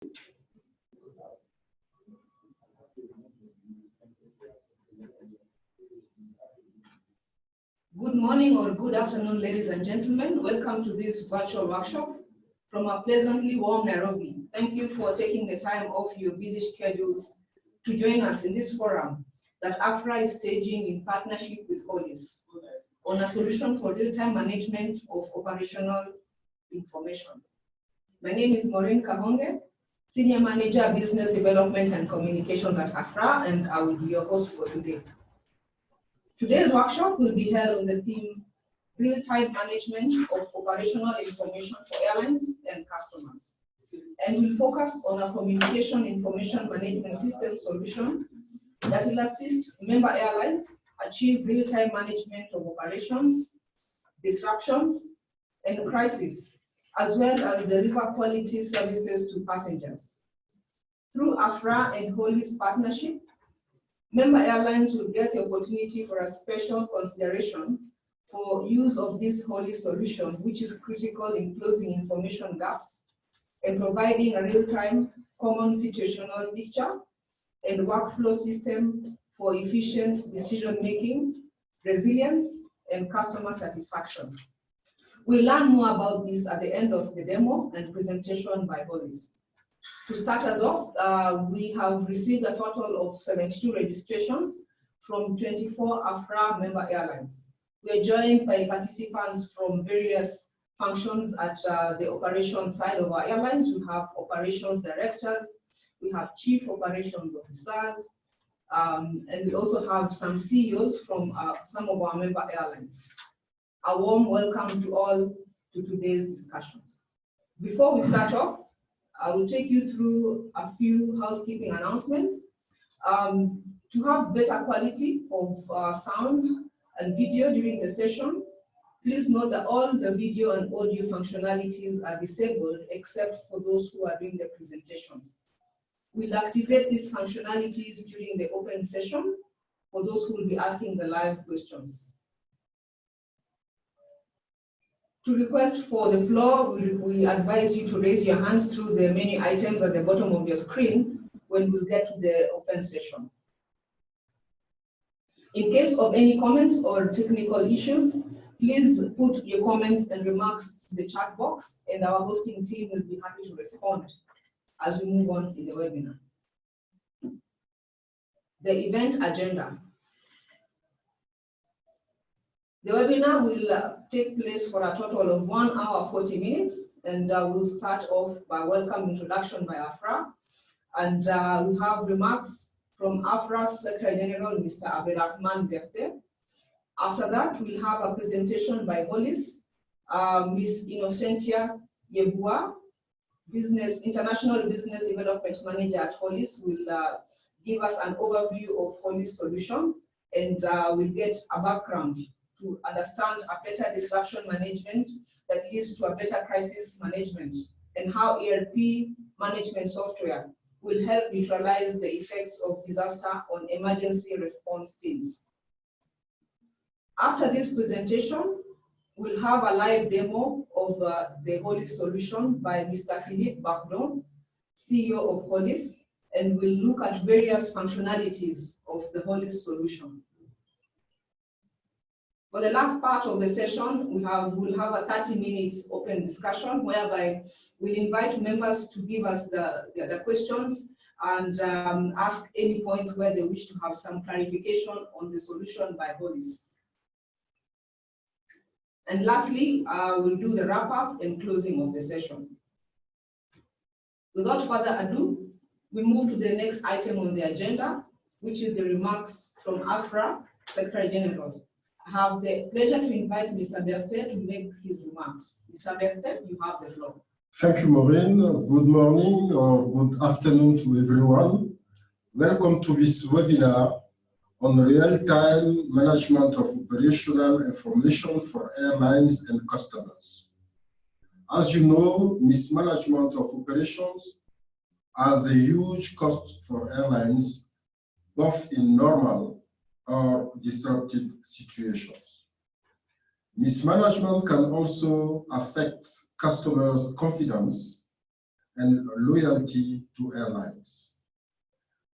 Good morning or good afternoon, ladies and gentlemen. Welcome to this virtual workshop from a pleasantly warm Nairobi. Thank you for taking the time off your busy schedules to join us in this forum that AFRA is staging in partnership with Holis on a solution for real-time management of operational information. My name is Maureen Kahonge, Senior Manager, Business Development and Communications at AFRA, and I will be your host for today. Today's workshop will be held on the theme Real-Time Management of Operational Information for Airlines and Customers, and will focus on a communication information management system solution that will assist member airlines achieve real-time management of operations, disruptions, and crises, as well as deliver quality services to passengers. Through AFRA and Holis partnership, member airlines will get the opportunity for a special consideration for use of this Holis solution, which is critical in closing information gaps and providing a real-time common situational picture and workflow system for efficient decision-making, resilience, and customer satisfaction. We'll learn more about this at the end of the demo and presentation by Holis. To start us off, we have received a total of 72 registrations from 24 AFRA member airlines. We are joined by participants from various functions at the operations side of our airlines. We have operations directors, we have chief operations officers, and we also have some CEOs from some of our member airlines. A warm welcome to all to today's discussions. Before we start off, I will take you through a few housekeeping announcements. To have better quality of sound and video during the session, please note that all the video and audio functionalities are disabled except for those who are doing the presentations. We'll activate these functionalities during the open session for those who will be asking the live questions. To request for the floor, we advise you to raise your hand through the menu items at the bottom of your screen when we get to the open session. In case of any comments or technical issues, please put your comments and remarks in the chat box, and our hosting team will be happy to respond as we move on in the webinar. The event agenda. The webinar will take place for a total of 1 hour 40 minutes, and we'll start off by welcome introduction by AFRA, and we have remarks from AFRA's Secretary General, Mr. Abderrahman Berthe. After that, we'll have a presentation by Holis, Ms. Innocentia Yebua, International Business Development Manager at Holis, will give us an overview of Holis solution, and we'll get a background to understand a better disruption management that leads to a better crisis management, and how ERP management software will help neutralize the effects of disaster on emergency response teams. After this presentation, we'll have a live demo of the Holis solution by Mr. Philippe Bardon, CEO of Holis, and we'll look at various functionalities of the Holis solution. For the last part of the session, we'll have a 30 minutes open discussion whereby we'll invite members to give us the questions and ask any points where they wish to have some clarification on the solution by Holis. And lastly, we'll do the wrap up and closing of the session. Without further ado, we move to the next item on the agenda, which is the remarks from AFRA Secretary General. I have the pleasure to invite Mr. Berthe to make his remarks. Mr. Berthe, you have the floor. Thank you, Maureen. Good morning or good afternoon to everyone. Welcome to this webinar on real-time management of operational information for airlines and customers. As you know, mismanagement of operations has a huge cost for airlines, both in normal or disrupted situations. Mismanagement can also affect customers' confidence and loyalty to airlines.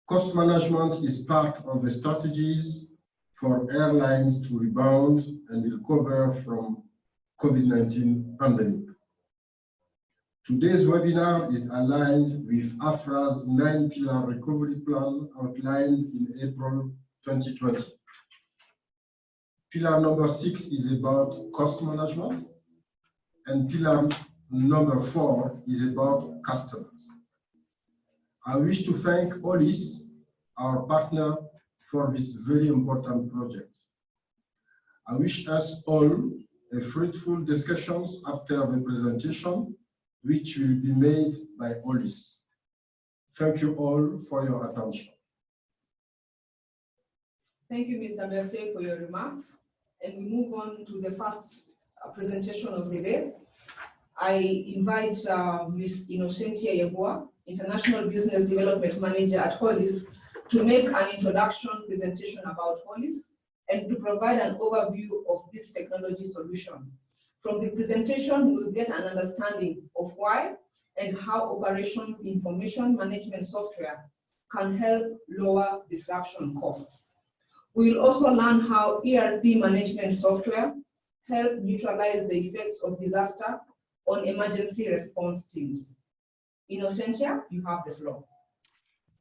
Cost management is part of the strategies for airlines to rebound and recover from COVID-19 pandemic. Today's webinar is aligned with AFRA's 9-pillar recovery plan outlined in April 2020. Pillar number 6 is about cost management, and pillar number 4 is about customers. I wish to thank Holis, our partner, for this very important project. I wish us all a fruitful discussions after the presentation, which will be made by Holis. Thank you all for your attention. Thank you, Mr. Berthe, for your remarks. And we move on to the first presentation of the day. I invite Ms. Innocentia Yeboah, International Business Development Manager at Holis, to make an introduction presentation about Holis and to provide an overview of this technology solution. From the presentation, we'll get an understanding of why and how operations information management software can help lower disruption costs. We'll also learn how ERP management software help neutralize the effects of disaster on emergency response teams. Innocentia, you have the floor.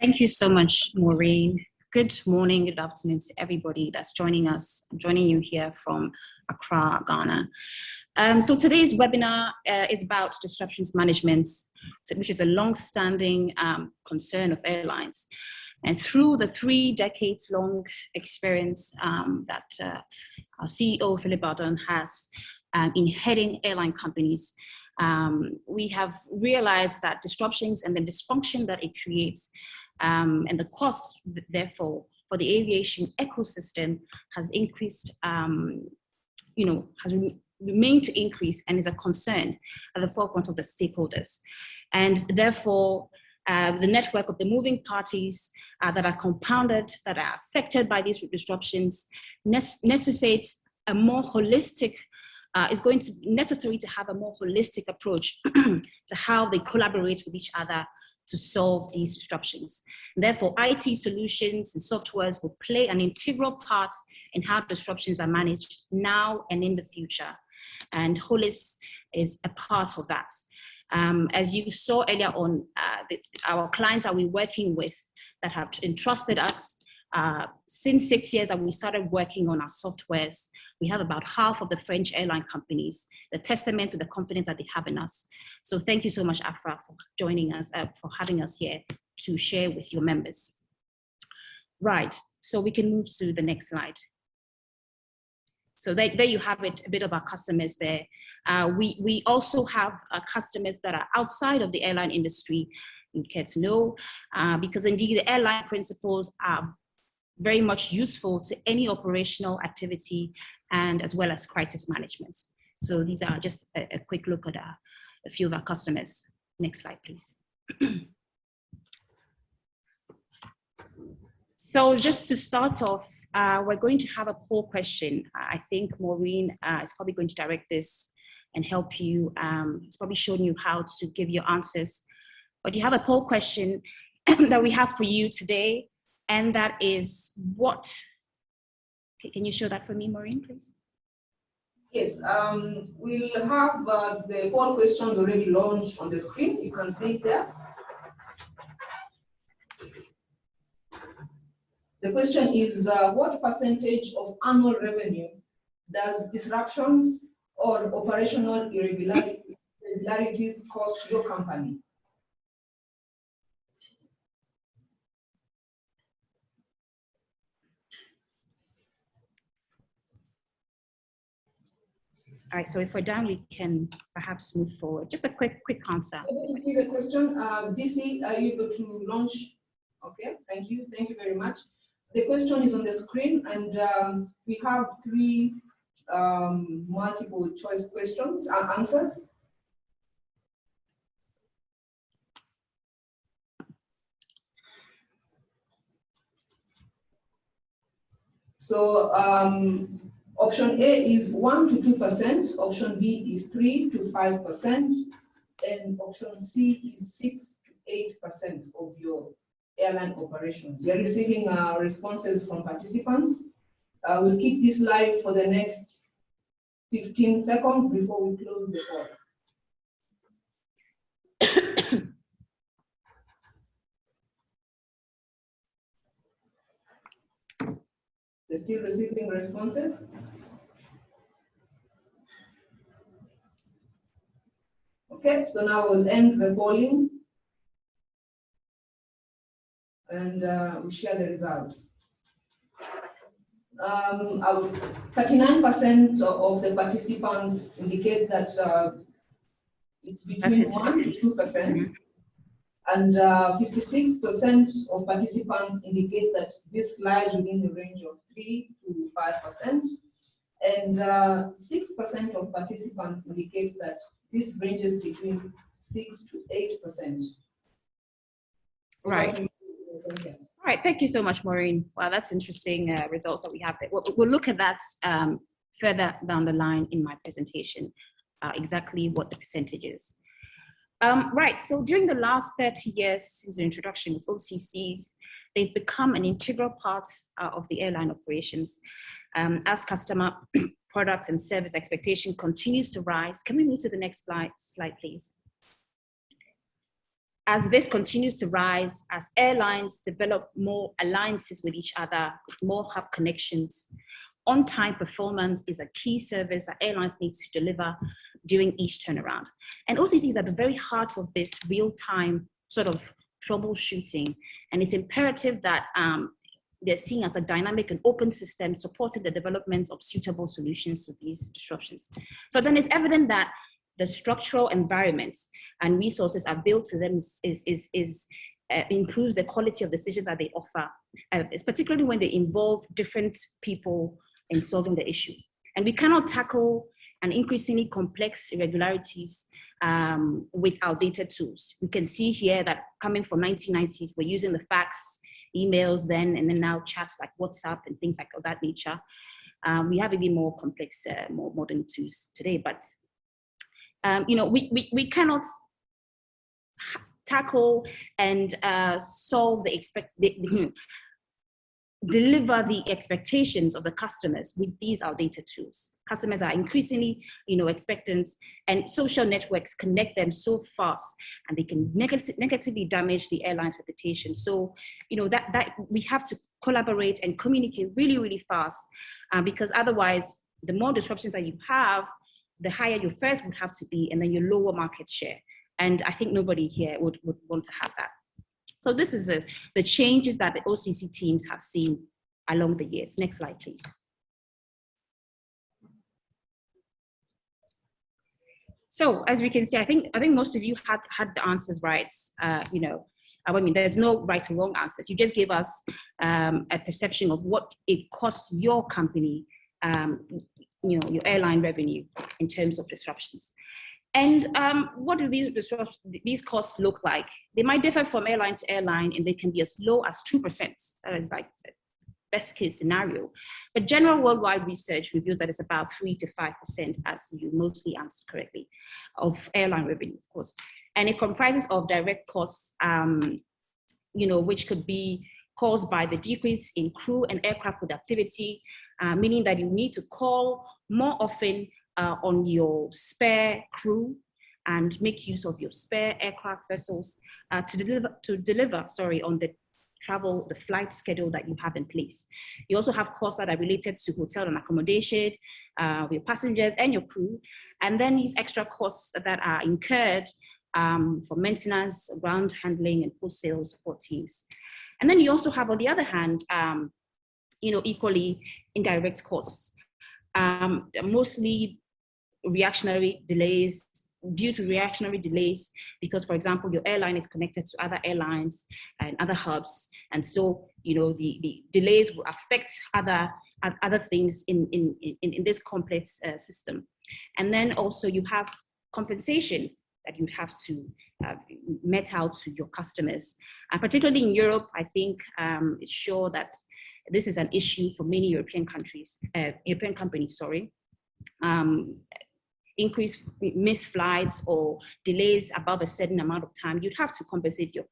Thank you so much, Maureen. Good morning, good afternoon to everybody that's joining us. I'm joining you here from Accra, Ghana. So today's webinar is about disruptions management, which is a long-standing concern of airlines. And through the 3 decades long experience that our CEO, Philip Bardon, has in heading airline companies, we have realized that disruptions and the dysfunction that it creates and the cost, therefore, for the aviation ecosystem has increased, has remained to increase and is a concern at the forefront of the stakeholders. And therefore, the network of the moving parties that are compounded, that are affected by these disruptions, necessitates a more holistic, is going to be necessary to have a more holistic approach to how they collaborate with each other to solve these disruptions. And therefore, IT solutions and softwares will play an integral part in how disruptions are managed now and in the future. And Holis is a part of that. As you saw earlier on, our clients that we're working with that have entrusted us since 6 years that we started working on our softwares, we have about half of the French airline companies. It's a testament to the confidence that they have in us. So thank you so much, Afra, for joining us, for having us here to share with your members. Right, so we can move to the next slide. So there you have it, a bit of our customers there. We also have customers that are outside of the airline industry, you care to know, because indeed the airline principles are very much useful to any operational activity and as well as crisis management. So these are just a quick look at a few of our customers. Next slide, please. So just to start off, we're going to have a poll question. I think Maureen is probably going to direct this and help you. It's probably shown you how to give your answers. But you have a poll question that we have for you today, and that is what? Can you show that for me, Maureen, please? Yes, we'll have the poll questions already launched on the screen. You can see it there. The question is, what percentage of annual revenue does disruptions or operational irregularities cost your company? All right, so if we're done, we can perhaps move forward. Just a quick answer. You see the question, DC, are you able to launch? Okay, thank you very much. The question is on the screen, and we have 3 multiple choice questions and answers. So option A is 1 to 2%, option B is 3 to 5%, and option C is 6 to 8% of your airline operations. You're receiving responses from participants. We'll keep this live for the next 15 seconds before we close the call. They're still receiving responses. Okay, so now we'll end the polling and we'll share the results. 39% of the participants indicate that it's between 1 to 2%, and 56% of participants indicate that this lies within the range of 3 to 5%, and 6% of participants indicate that this ranges between 6 to 8%. Right. All right, thank you so much, Maureen. Wow, that's interesting results that we have there. We'll look at that further down the line in my presentation, exactly what the percentage is. Right, so during the last 30 years since the introduction of OCCs, they've become an integral part of the airline operations. As customer product and service expectation continues to rise. Can we move to the next slide, please? As this continues to rise, as airlines develop more alliances with each other, with more hub connections, on-time performance is a key service that airlines need to deliver during each turnaround. And OCC is at the very heart of this real-time sort of troubleshooting. And it's imperative that they're seen as a dynamic and open system supporting the development of suitable solutions to these disruptions. So then it's evident that the structural environments and resources are built to them improves the quality of decisions that they offer, it's particularly when they involve different people in solving the issue. And we cannot tackle an increasingly complex irregularities with outdated tools. We can see here that coming from 1990s, we're using the fax, emails then, and then now chats like WhatsApp and things like of that nature. We have even more complex, more modern tools today, but you know, we cannot tackle and solve deliver the expectations of the customers with these outdated tools. Customers are increasingly, you know, expectant, and social networks connect them so fast, and they can negatively damage the airline's reputation. So, you know, that we have to collaborate and communicate really, really fast, because otherwise, the more disruptions that you have, the higher your fares would have to be, and then your lower market share. And I think nobody here would want to have that. So this is the changes that the OCC teams have seen along the years. Next slide, please. So as we can see, I think most of you had the answers right. You know, I mean, there's no right or wrong answers. You just gave us a perception of what it costs your company, you know, your airline revenue in terms of disruptions. And what do these costs look like? They might differ from airline to airline, and they can be as low as 2%. That is like the best case scenario. But general worldwide research reveals that it's about 3 to 5%, as you mostly answered correctly, of airline revenue, of course. And it comprises of direct costs, you know, which could be caused by the decrease in crew and aircraft productivity, meaning that you need to call more often on your spare crew and make use of your spare aircraft vessels to deliver on the flight schedule that you have in place. You also have costs that are related to hotel and accommodation, your passengers and your crew, and then these extra costs that are incurred for maintenance, ground handling, and post-sale support teams. And then you also have, on the other hand, you know, equally indirect costs, mostly reactionary delays, due to reactionary delays, because, for example, your airline is connected to other airlines and other hubs, and so, you know, the delays will affect other things in this complex system. And then also you have compensation that you have to met out to your customers, and particularly in Europe. I think it's sure that this is an issue for many European companies. increased missed flights or delays above a certain amount of time, you'd have to compensate your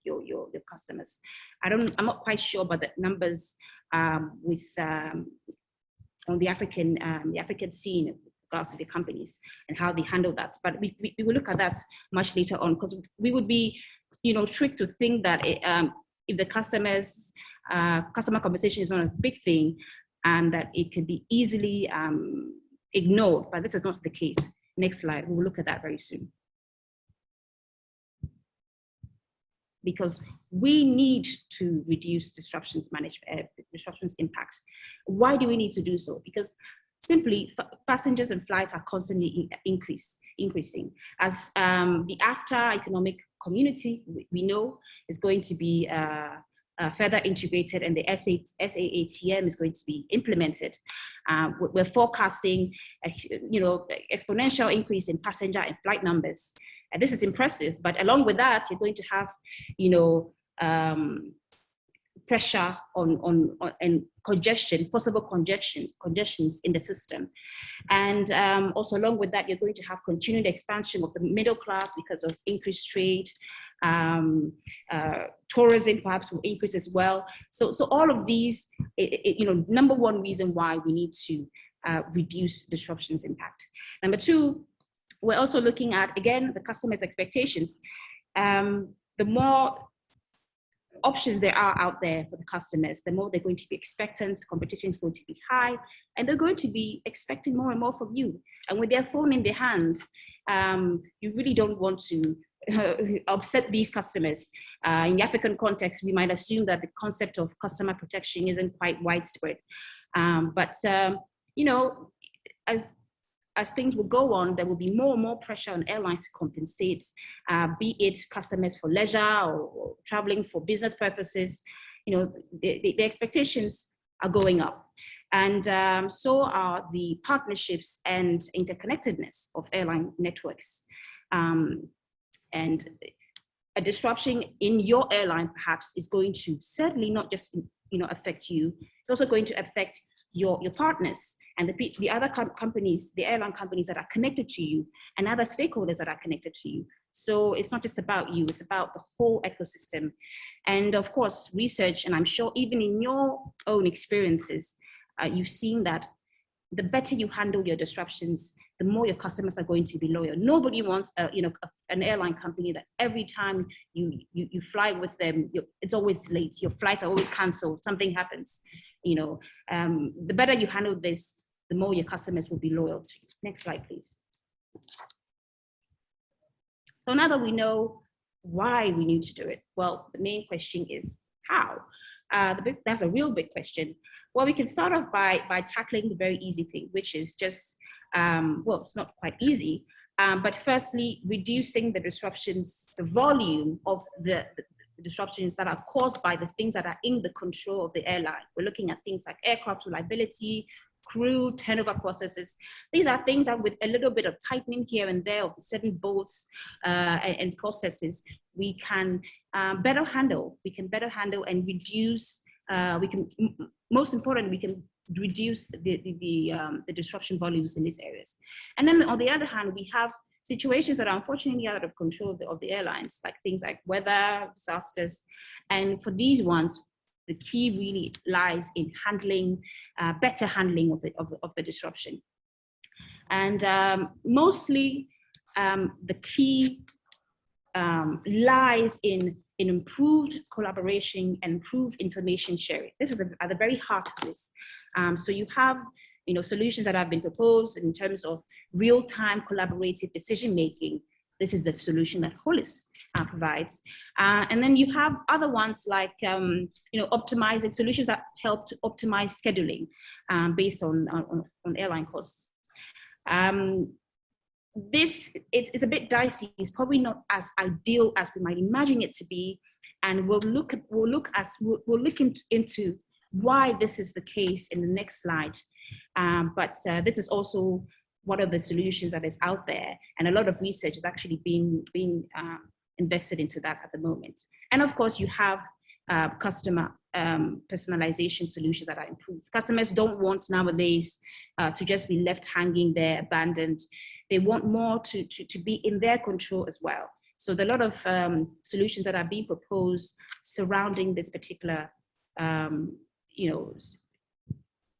customers. I'm not quite sure about the numbers with on the African scene in regards to the companies and how they handle that. But we will look at that much later on, because we would be, tricked to think that if the customer compensation is not a big thing, and that it can be easily ignored, but this is not the case. Next slide, we will look at that very soon. Because we need to reduce disruptions impact. Why do we need to do so? Because simply passengers and flights are constantly increasing. As the Afra economic community, we know, is going to be further integrated, and the SAATM is going to be implemented. We're forecasting exponential increase in passenger and flight numbers. And this is impressive, but along with that, you're going to have, pressure on and congestion, possible congestions in the system. And also along with that, you're going to have continued expansion of the middle class because of increased trade. Tourism perhaps will increase as well. So all of these, number one reason why we need to reduce disruptions impact. Number two, we're also looking at, again, the customer's expectations. The more options there are out there for the customers, the more they're going to be expectant, competition is going to be high, and they're going to be expecting more and more from you. And with their phone in their hands, you really don't want to upset these customers. In the African context, we might assume that the concept of customer protection isn't quite widespread. As things will go on, there will be more and more pressure on airlines to compensate, be it customers for leisure or traveling for business purposes. The expectations are going up. And so are the partnerships and interconnectedness of airline networks. And a disruption in your airline perhaps is going to certainly not just affect you, it's also going to affect your partners and the other companies, the airline companies that are connected to you, and other stakeholders that are connected to you. So it's not just about you, it's about the whole ecosystem. And of course, research, and I'm sure even in your own experiences, you've seen that the better you handle your disruptions, the more your customers are going to be loyal. Nobody wants an airline company that every time you fly with them, it's always late, your flights are always canceled, something happens. The better you handle this, the more your customers will be loyal to you. Next slide, please. So now that we know why we need to do it, well, the main question is how? That's a real big question. Well, we can start off by tackling the very easy thing, which is just, well, it's not quite easy, but firstly, reducing the disruptions, the volume of the disruptions that are caused by the things that are in the control of the airline. We're looking at things like aircraft reliability, crew turnover processes. These are things that with a little bit of tightening here and there of certain bolts and processes, we can better handle. We can better handle and reduce. Most importantly, we can reduce the disruption volumes in these areas. And then on the other hand, we have situations that are unfortunately out of control of the airlines, like things like weather, disasters. And for these ones, the key really lies in handling, better handling of the disruption. And mostly the key lies in improved collaboration and improved information sharing. This is at the very heart of this. So you have solutions that have been proposed in terms of real-time collaborative decision-making. This is the solution that Holis provides. And then you have other ones like optimizing solutions that help to optimize scheduling based on airline costs. This it's a bit dicey. It's probably not as ideal as we might imagine it to be, and we'll look into why this is the case in the next slide. But this is also one of the solutions that is out there, and a lot of research is actually being invested into that at the moment. And of course, you have customer personalization solutions that are improved. Customers don't want nowadays to just be left hanging there, abandoned. They want more to be in their control as well. So there are a lot of solutions that are being proposed surrounding this particular,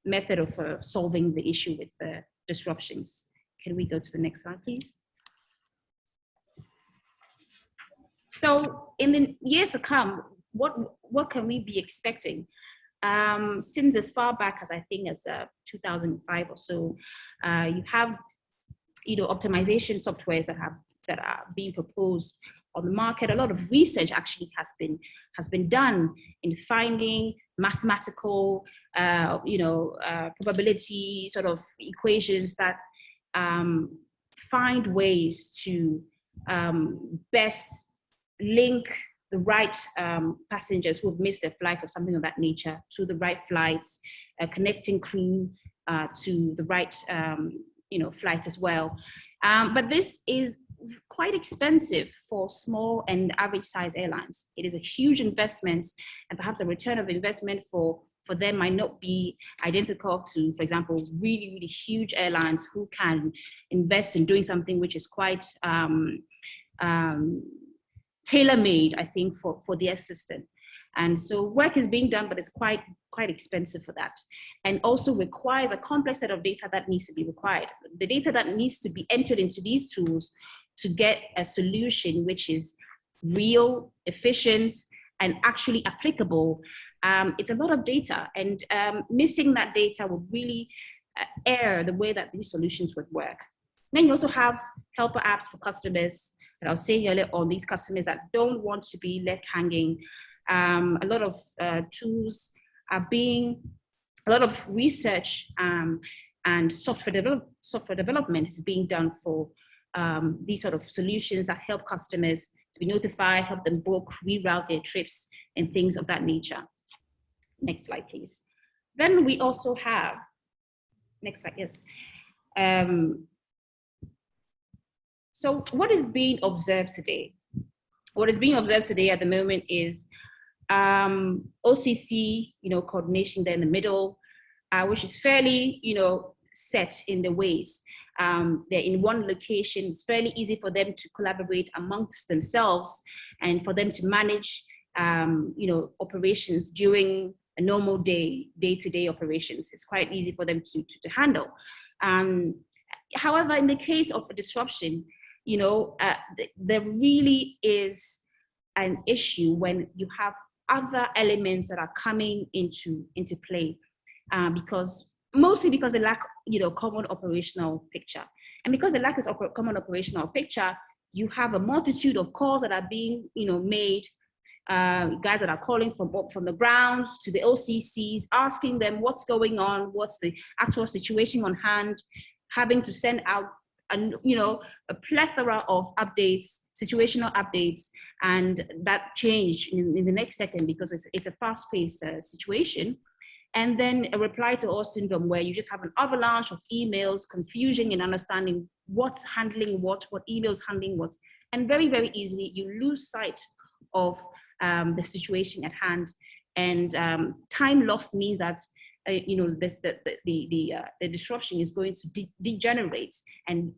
method of solving the issue with disruptions. Can we go to the next slide, please? So in the years to come, what can we be expecting? Since as far back as I think as 2005 or so, you have optimization softwares that are being proposed on the market. A lot of research actually has been done in finding mathematical probability sort of equations that find ways to best link the right passengers who have missed their flights or something of that nature to the right flights, connecting crew to the right flight as well. But this is quite expensive for small and average size airlines. It is a huge investment, and perhaps the return of investment for them might not be identical to, for example, really, really huge airlines who can invest in doing something which is quite tailor-made, I think, for their system. And so work is being done, but it's quite expensive for that. And also requires a complex set of data that needs to be required. The data that needs to be entered into these tools to get a solution which is real, efficient, and actually applicable. It's a lot of data, and missing that data would really err the way that these solutions would work. Then you also have helper apps for customers that I was saying earlier on, these customers that don't want to be left hanging. A lot of tools are being, a lot of research and software development is being done for these sort of solutions that help customers to be notified, help them book, reroute their trips, and things of that nature. Next slide, please. Then we also have, next slide, yes. So what is being observed today? What is being observed today at the moment is OCC, coordination there in the middle, which is fairly, set in the ways. They're in one location. It's fairly easy for them to collaborate amongst themselves and for them to manage, operations during a normal day-to-day operations. It's quite easy for them to handle. However, in the case of a disruption, there really is an issue when you have other elements that are coming into play, mostly because they lack, common operational picture. And because they lack this common operational picture, you have a multitude of calls that are being, made, guys that are calling from the grounds to the OCCs, asking them what's going on, what's the actual situation on hand, having to send out a plethora of updates, situational updates, and that change in the next second because it's a fast-paced situation. And then a reply to all syndrome where you just have an avalanche of emails, confusion in understanding what's handling what emails handling what, and very, very easily you lose sight of the situation at hand. And time lost means that the disruption is going to degenerate and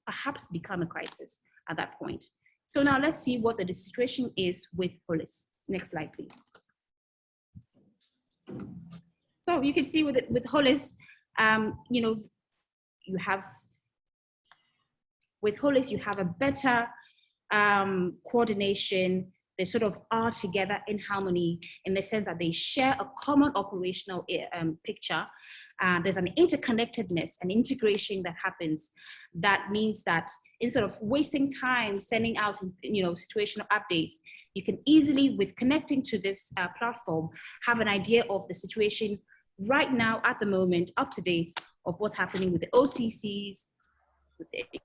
perhaps become a crisis at that point. So now let's see what the situation is with Holis. Next slide, please. So you can see with Holis, with Holis you have a better coordination. They sort of are together in harmony in the sense that they share a common operational picture. There's an interconnectedness and integration that happens. That means that instead of wasting time sending out, situational updates, you can easily, with connecting to this platform, have an idea of the situation right now at the moment, up to date, of what's happening with the OCCs,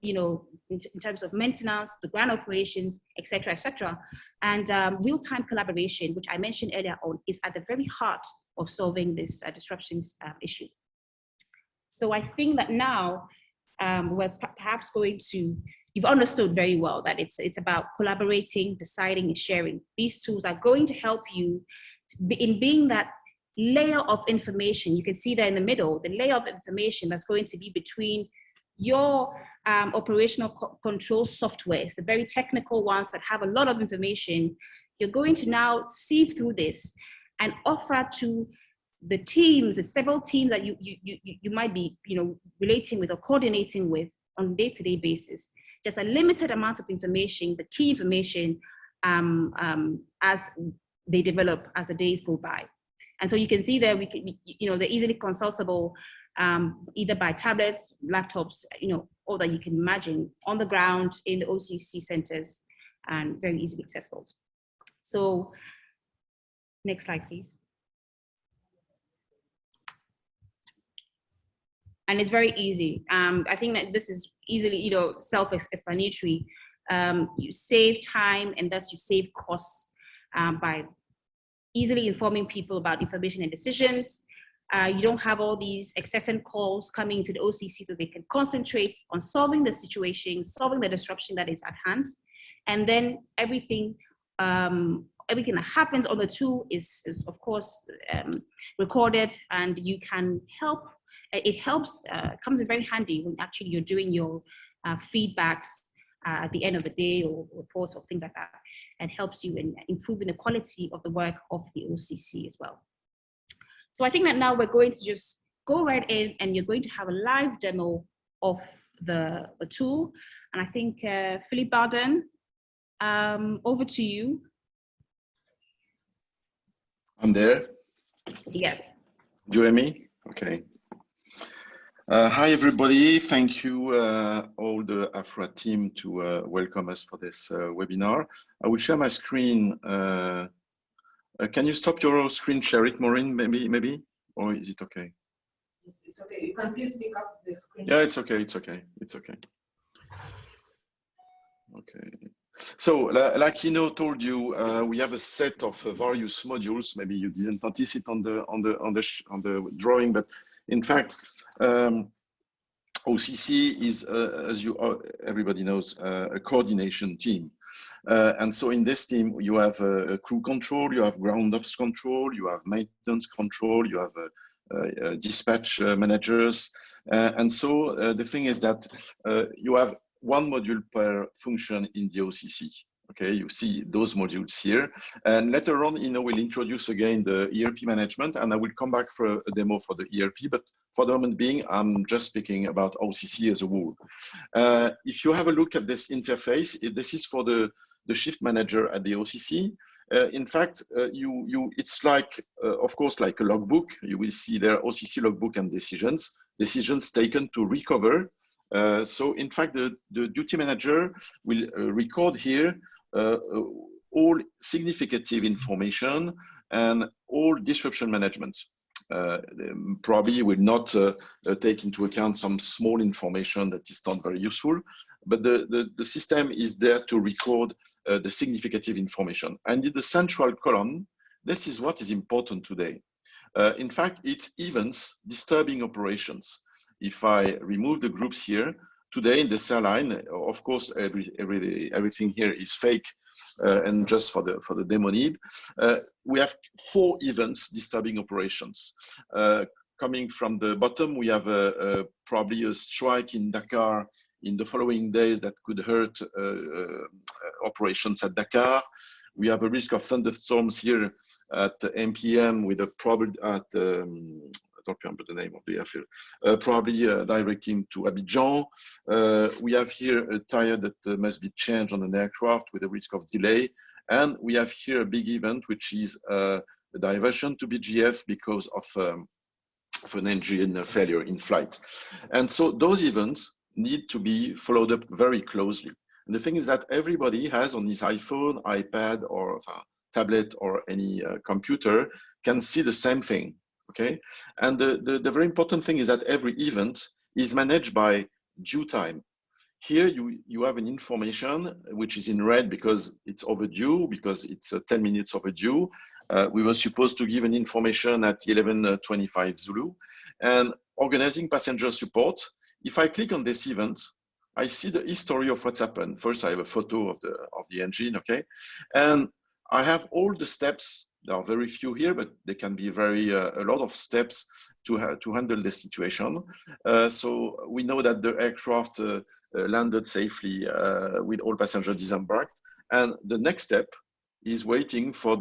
in terms of maintenance, the ground operations, et cetera, and real-time collaboration, which I mentioned earlier on, is at the very heart of solving this disruptions issue. So I think that now we're perhaps going to, you've understood very well that it's about collaborating, deciding, and sharing. These tools are going to help you in being that layer of information. You can see there in the middle, the layer of information that's going to be between your operational control softwares, the very technical ones that have a lot of information. You're going to now sieve through this and offer to the teams, the several teams that you might be, relating with or coordinating with on a day-to-day basis, just a limited amount of information, the key information, as they develop, as the days go by. And so you can see there, they're easily consultable, either by tablets, laptops, all that you can imagine, on the ground, in the OCC centers, and very easily accessible. So next slide, please. And it's very easy. I think that this is easily, self-explanatory. You save time, and thus you save costs by easily informing people about information and decisions. You don't have all these excessive calls coming to the OCC, so they can concentrate on solving the situation, solving the disruption that is at hand. And then everything that happens on the tool is of course, recorded, and you can help. It helps, comes in very handy when actually you're doing your feedbacks at the end of the day, or reports or things like that, and helps you in improving the quality of the work of the OCC as well. So I think that now we're going to just go right in, and you're going to have a live demo of the tool. And I think Philippe Bardin, over to you. I'm there. Yes. Do you hear me? Okay. Hi, everybody. Thank you, all the Afra team, to welcome us for this webinar. I will share my screen. Can you stop your screen share it, Maureen, maybe? Or is it okay? It's okay. You can please pick up the screen. Yeah, it's okay. It's okay. It's okay. Okay. So, like told you, we have a set of various modules. Maybe you didn't notice it on the drawing, but in fact, OCC is, as everybody knows, a coordination team. And so in this team, you have crew control, you have ground ops control, you have maintenance control, you have dispatch managers. And so the thing is that you have one module per function in the OCC. Okay, you see those modules here. And later on, we'll introduce again the ERP management, and I will come back for a demo for the ERP, but for the moment being, I'm just speaking about OCC as a whole. If you have a look at this interface, this is for the shift manager at the OCC. In fact, it's like, of course, like a logbook. You will see there OCC logbook and decisions taken to recover. So in fact, the duty manager will record here all significant information and all disruption management. Probably will not take into account some small information that is not very useful, but the system is there to record the significant information. And in the central column, this is what is important today. In fact, it's events disturbing operations. If I remove the groups here, today in this airline, of course, everything here is fake and just for the demo need. We have 4 events disturbing operations. Coming from the bottom, we have probably a strike in Dakar in the following days that could hurt operations at Dakar. We have a risk of thunderstorms here at MPM with a problem at I don't remember the name of the airfield, probably directing to Abidjan. We have here a tire that must be changed on an aircraft with a risk of delay. And we have here a big event, which is a diversion to BGF because of an engine failure in flight. And so those events need to be followed up very closely. And the thing is that everybody has on his iPhone, iPad, or tablet, or any computer can see the same thing. Okay, and the very important thing is that every event is managed by due time. Here you have an information which is in red because it's overdue, because it's 10 minutes overdue. We were supposed to give an information at 11:25 Zulu. And organizing passenger support, if I click on this event, I see the history of what's happened. First, I have a photo of the engine, okay? And I have all the steps There are very few here, but there can be a lot of steps to handle the situation. So we know that the aircraft landed safely with all passengers disembarked, and the next step is waiting for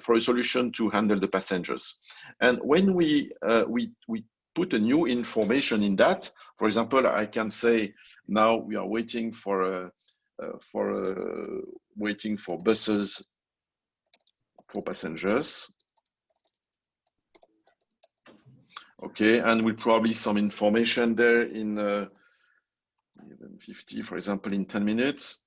for a solution to handle the passengers. And when we put a new information in that, for example, I can say now we are waiting for buses for passengers. Okay, and we'll probably some information there in 50, for example, in 10 minutes.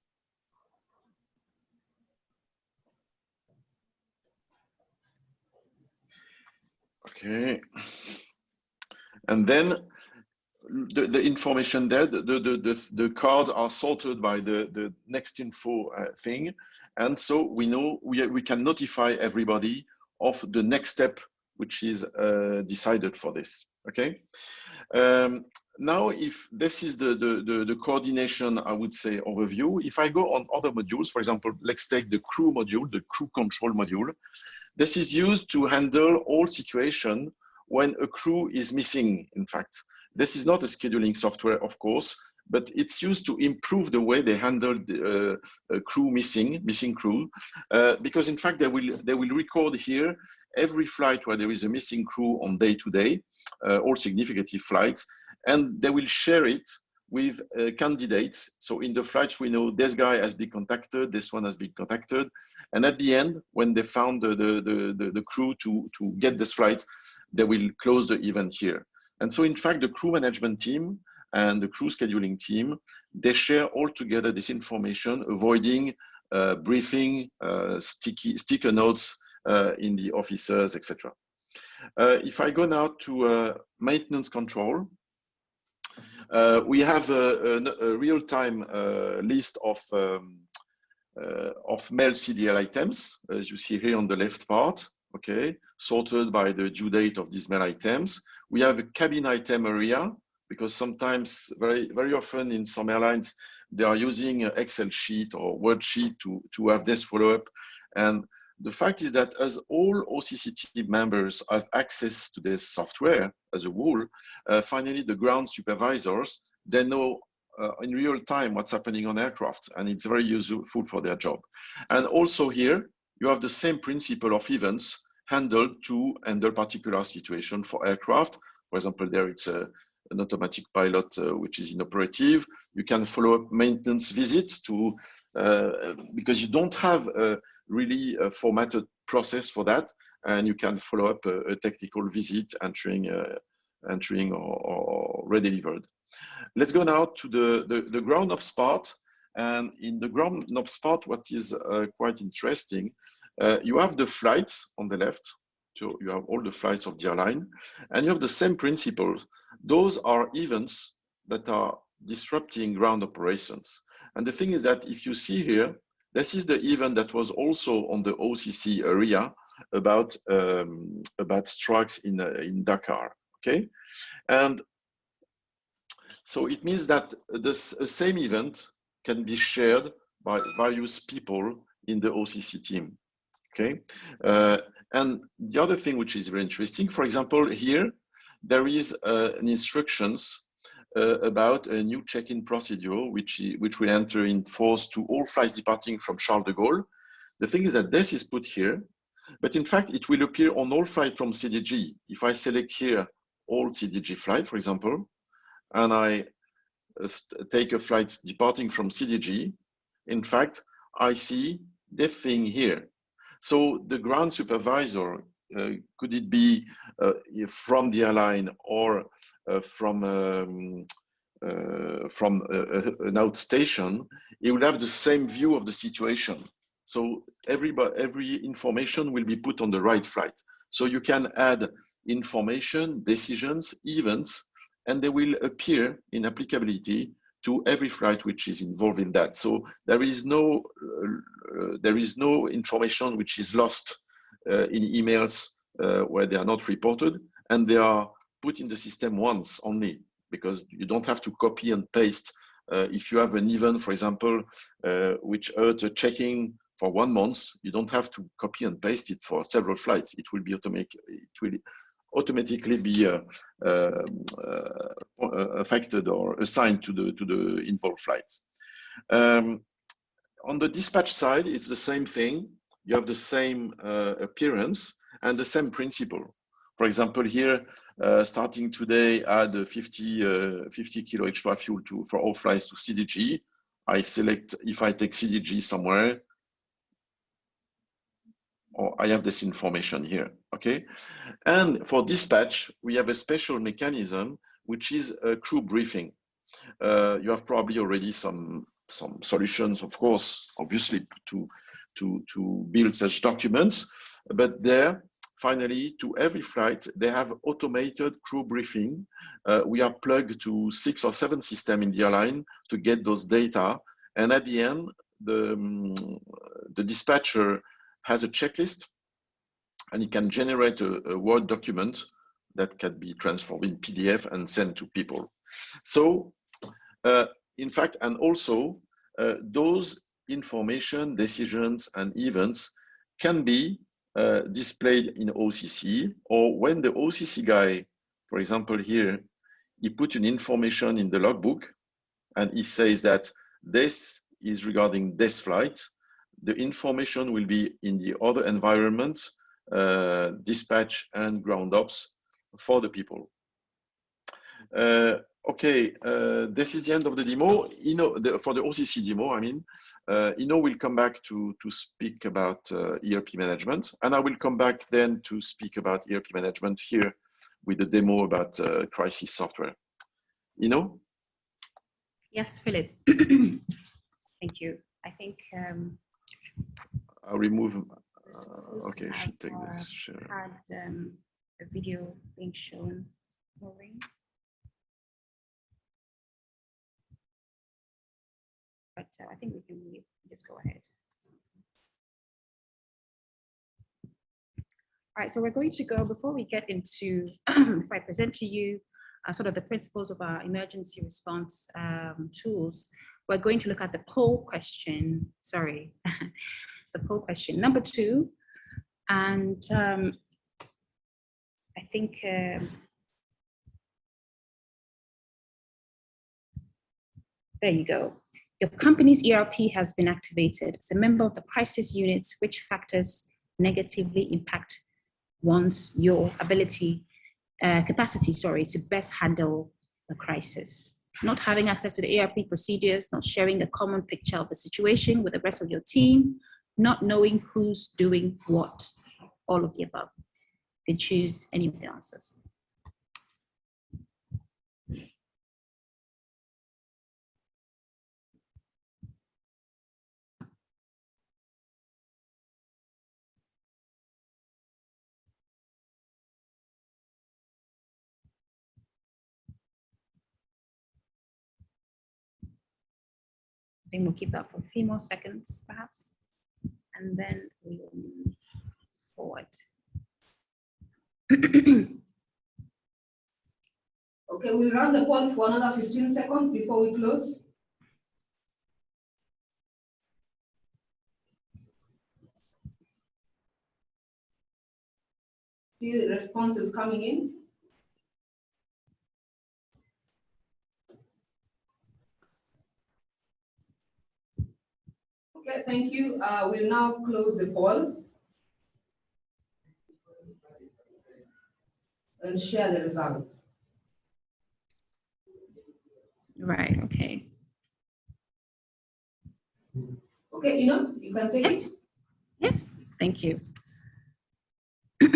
Okay, and then the information there, the cards are sorted by the next info thing, and so we know we can notify everybody of the next step which is decided for this. Okay. Now, if this is the coordination, I would say overview. If I go on other modules, for example, let's take the crew module, the crew control module. This is used to handle all situations when a crew is missing, in fact. This is not a scheduling software, of course, but it's used to improve the way they handle the crew missing crew, because in fact they will record here every flight where there is a missing crew on day-to-day, all significant flights, and they will share it with candidates. So in the flights we know this guy has been contacted, this one has been contacted, and at the end, when they found the crew to get this flight, they will close the event here. And so in fact, the crew management team and the crew scheduling team, they share all together this information, avoiding briefing, sticker notes in the officers, etc. If I go now to maintenance control, we have a real-time list of mail CDL items, as you see here on the left part, okay, sorted by the due date of these mail items. We have a cabin item area, because sometimes, very often in some airlines, they are using an Excel sheet or Word sheet to have this follow-up. And the fact is that as all OCC team members have access to this software as a whole, finally the ground supervisors, they know in real time what's happening on aircraft, and it's very useful for their job. And also here, you have the same principle of events handled to handle particular situation for aircraft. For example, there it's an automatic pilot which is inoperative. You can follow up maintenance visits to, because you don't have a really formatted process for that, and you can follow up a technical visit entering or redelivered. Let's go now to the ground ops part. And in the ground ops part, what is quite interesting, you have the flights on the left. So you have all the flights of the airline, and you have the same principle. Those are events that are disrupting ground operations. And the thing is that if you see here, this is the event that was also on the OCC area about strikes in Dakar, okay? And so it means that the same event can be shared by various people in the OCC team, okay? And the other thing which is very interesting, for example, here, there is an instructions about a new check-in procedure, which will enter in force to all flights departing from Charles de Gaulle. The thing is that this is put here, but in fact, it will appear on all flights from CDG. If I select here all CDG flight, for example, and I take a flight departing from CDG, in fact, I see the thing here. So the ground supervisor, could it be from the airline or from an outstation, he will have the same view of the situation. So every information will be put on the right flight. So you can add information, decisions, events, and they will appear in applicability to every flight which is involved in that. So there is no information which is lost in emails where they are not reported, and they are put in the system once only, because you don't have to copy and paste. If you have an event, for example, which hurt a checking for 1 month, you don't have to copy and paste it for several flights. It will be automatically be affected or assigned to the involved flights. On the dispatch side, it's the same thing. You have the same appearance and the same principle. For example, here, starting today, add 50 kilo extra fuel for all flights to CDG. I select if I take CDG somewhere, or I have this information here, okay? And for dispatch, we have a special mechanism, which is a crew briefing. You have probably already some solutions, of course, obviously, to build such documents, but there, finally, to every flight, they have automated crew briefing. We are plugged to 6 or 7 systems in the airline to get those data. And at the end, the dispatcher has a checklist, and he can generate a Word document that can be transformed in PDF and sent to people. So, in fact, and also, those information, decisions, and events can be displayed in OCC, or when the OCC guy, for example here, he put an information in the logbook and he says that this is regarding this flight, the information will be in the other environments, dispatch and ground ops for the people. Okay, this is the end of the demo. For the OCC demo, I mean, will come back to speak about ERP management, and I will come back then to speak about ERP management here with the demo about crisis software. Yes, Philip. Thank you. I think I'll remove. Okay, should take this. Sure. Had a video being shown. Maureen. But I think we can just go ahead. All right, so we're going to go, before we get into, if I present to you sort of the principles of our emergency response tools, we're going to look at the poll question, sorry, the poll question number 2. And I think, there you go. Your company's ERP has been activated. As a member of the crisis units, which factors negatively impact your capacity, to best handle the crisis? Not having access to the ERP procedures, not sharing a common picture of the situation with the rest of your team, not knowing who's doing what, all of the above. You can choose any of the answers. I think we'll keep that for a few more seconds, perhaps, and then we will move forward. Okay, we'll run the poll for another 15 seconds before we close. See the responses coming in. Okay, thank you. We'll now close the poll and share the results. Right, okay. Okay, you can take it. Yes, thank you. All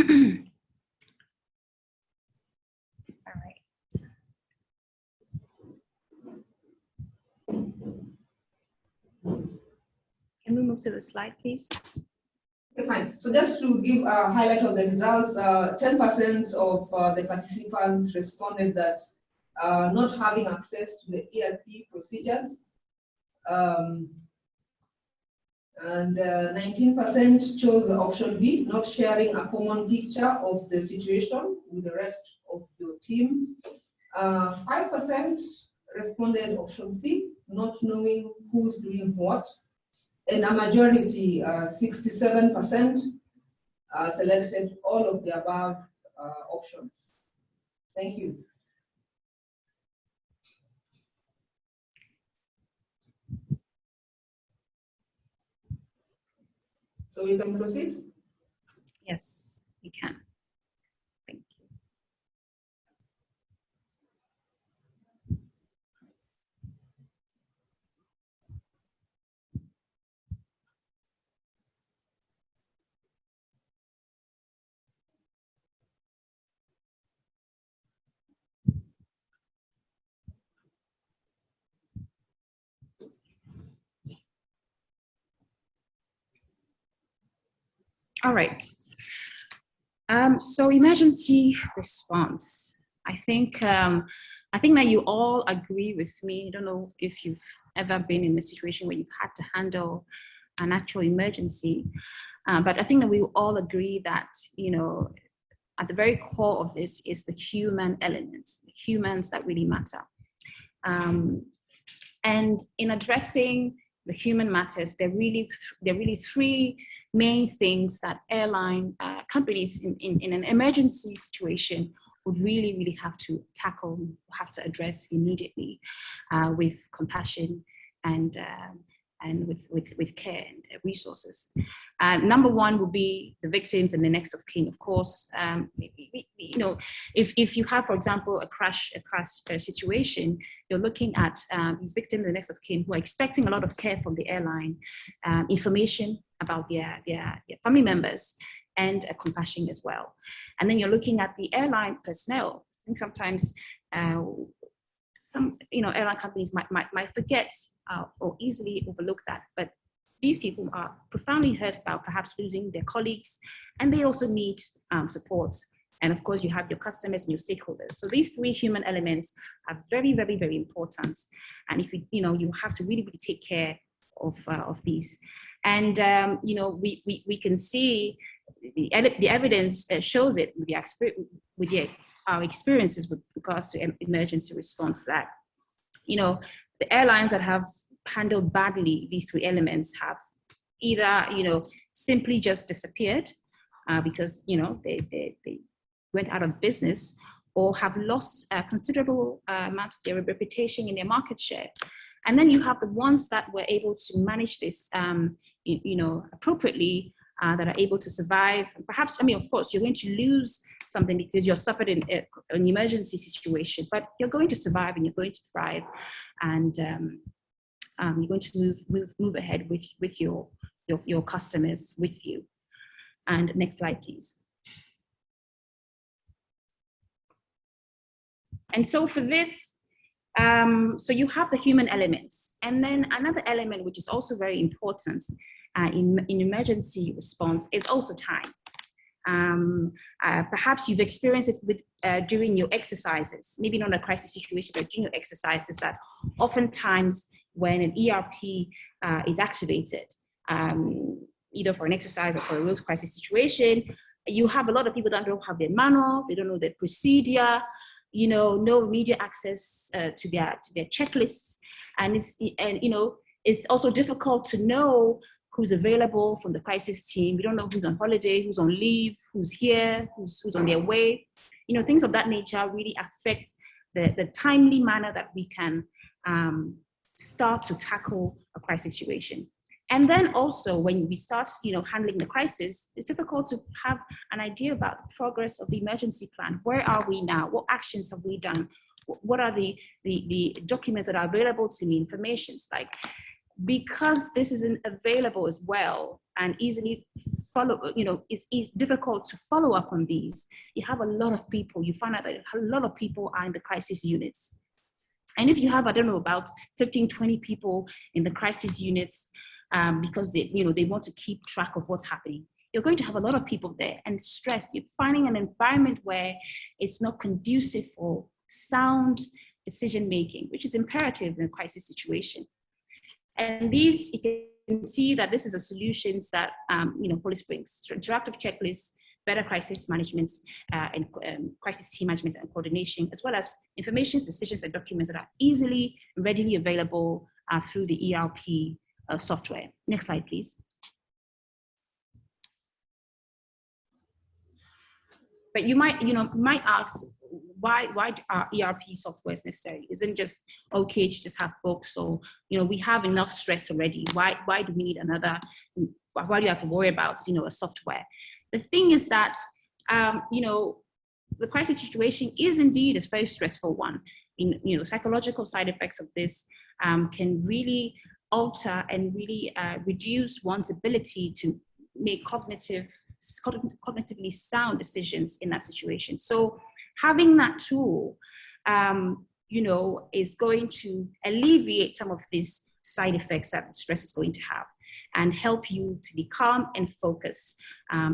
right. Can we move to the slide, please? Okay, fine. So just to give a highlight of the results, 10% of the participants responded that not having access to the ERP procedures, and 19% chose option B, not sharing a common picture of the situation with the rest of your team. 5% responded option C, not knowing who's doing what. and a majority, 67%, selected all of the above options. Thank you. So we can proceed? Yes, we can. Thank you. All right. So emergency response. I think that you all agree with me. I don't know if you've ever been in a situation where you've had to handle an actual emergency, but I think that we all agree that, you know, at the very core of this is the human element, the humans that really matter. And in addressing the human matters, there are really three main things that airline companies in an emergency situation would really have to tackle, have to address immediately with compassion and with care and resources. Number one would be the victims and the next of kin. Of course, you know, if you have, for example, a crash situation, you're looking at these victims and the next of kin who are expecting a lot of care from the airline, information about their family members, and compassion as well. And then you're looking at the airline personnel. I think sometimes some airline companies might forget or easily overlook that, but these people are profoundly hurt about perhaps losing their colleagues, and they also need support. And of course, you have your customers and your stakeholders. So these three human elements are very important. And if you have to really take care of these. And we can see the evidence shows it with our experiences with regards to emergency response, that the airlines that have handled badly these three elements have either simply just disappeared because they went out of business, or have lost a considerable amount of their reputation in their market share. And then you have the ones that were able to manage this appropriately, that are able to survive. Perhaps, of course, you're going to lose something because you're suffered in an emergency situation, but you're going to survive and you're going to thrive, and you're going to move ahead with your customers with you. And next slide, please. And so for this, so you have the human elements, and then another element which is also very important in emergency response is also time. Perhaps you've experienced it during your exercises, maybe not a crisis situation, but during your exercises, that oftentimes when an ERP is activated, either for an exercise or for a real crisis situation, you have a lot of people that don't have their manual, they don't know their procedure, no immediate access to their checklists, and it's also difficult to know who's available from the crisis team. We don't know who's on holiday, who's on leave, who's here, who's on their way. Things of that nature really affects the timely manner that we can start to tackle a crisis situation. And then also when we start, handling the crisis, it's difficult to have an idea about the progress of the emergency plan. Where are we now? What actions have we done? What are the documents that are available to me, informations like, because this isn't available as well and easily it's difficult to follow up on these. You have a lot of people, you find out that a lot of people are in the crisis units. And if you have, I don't know, about 15, 20 people in the crisis units, because they want to keep track of what's happening, you're going to have a lot of people there, and stress. You're finding an environment where it's not conducive for sound decision making, which is imperative in a crisis situation. And these, you can see that this is the solutions that Holis brings: interactive checklists, better crisis management, and crisis team management and coordination, as well as information, decisions, and documents that are easily and readily available through the ERP software. Next slide, please. But you might ask, why are ERP softwares necessary? Isn't just okay to just have books, or we have enough stress already. Why do we need another? Why do you have to worry about a software? The thing is that the crisis situation is indeed a very stressful one. Psychological side effects of this can really alter and really reduce one's ability to make cognitively sound decisions in that situation. So having that tool, is going to alleviate some of these side effects that stress is going to have, and help you to be calm and focused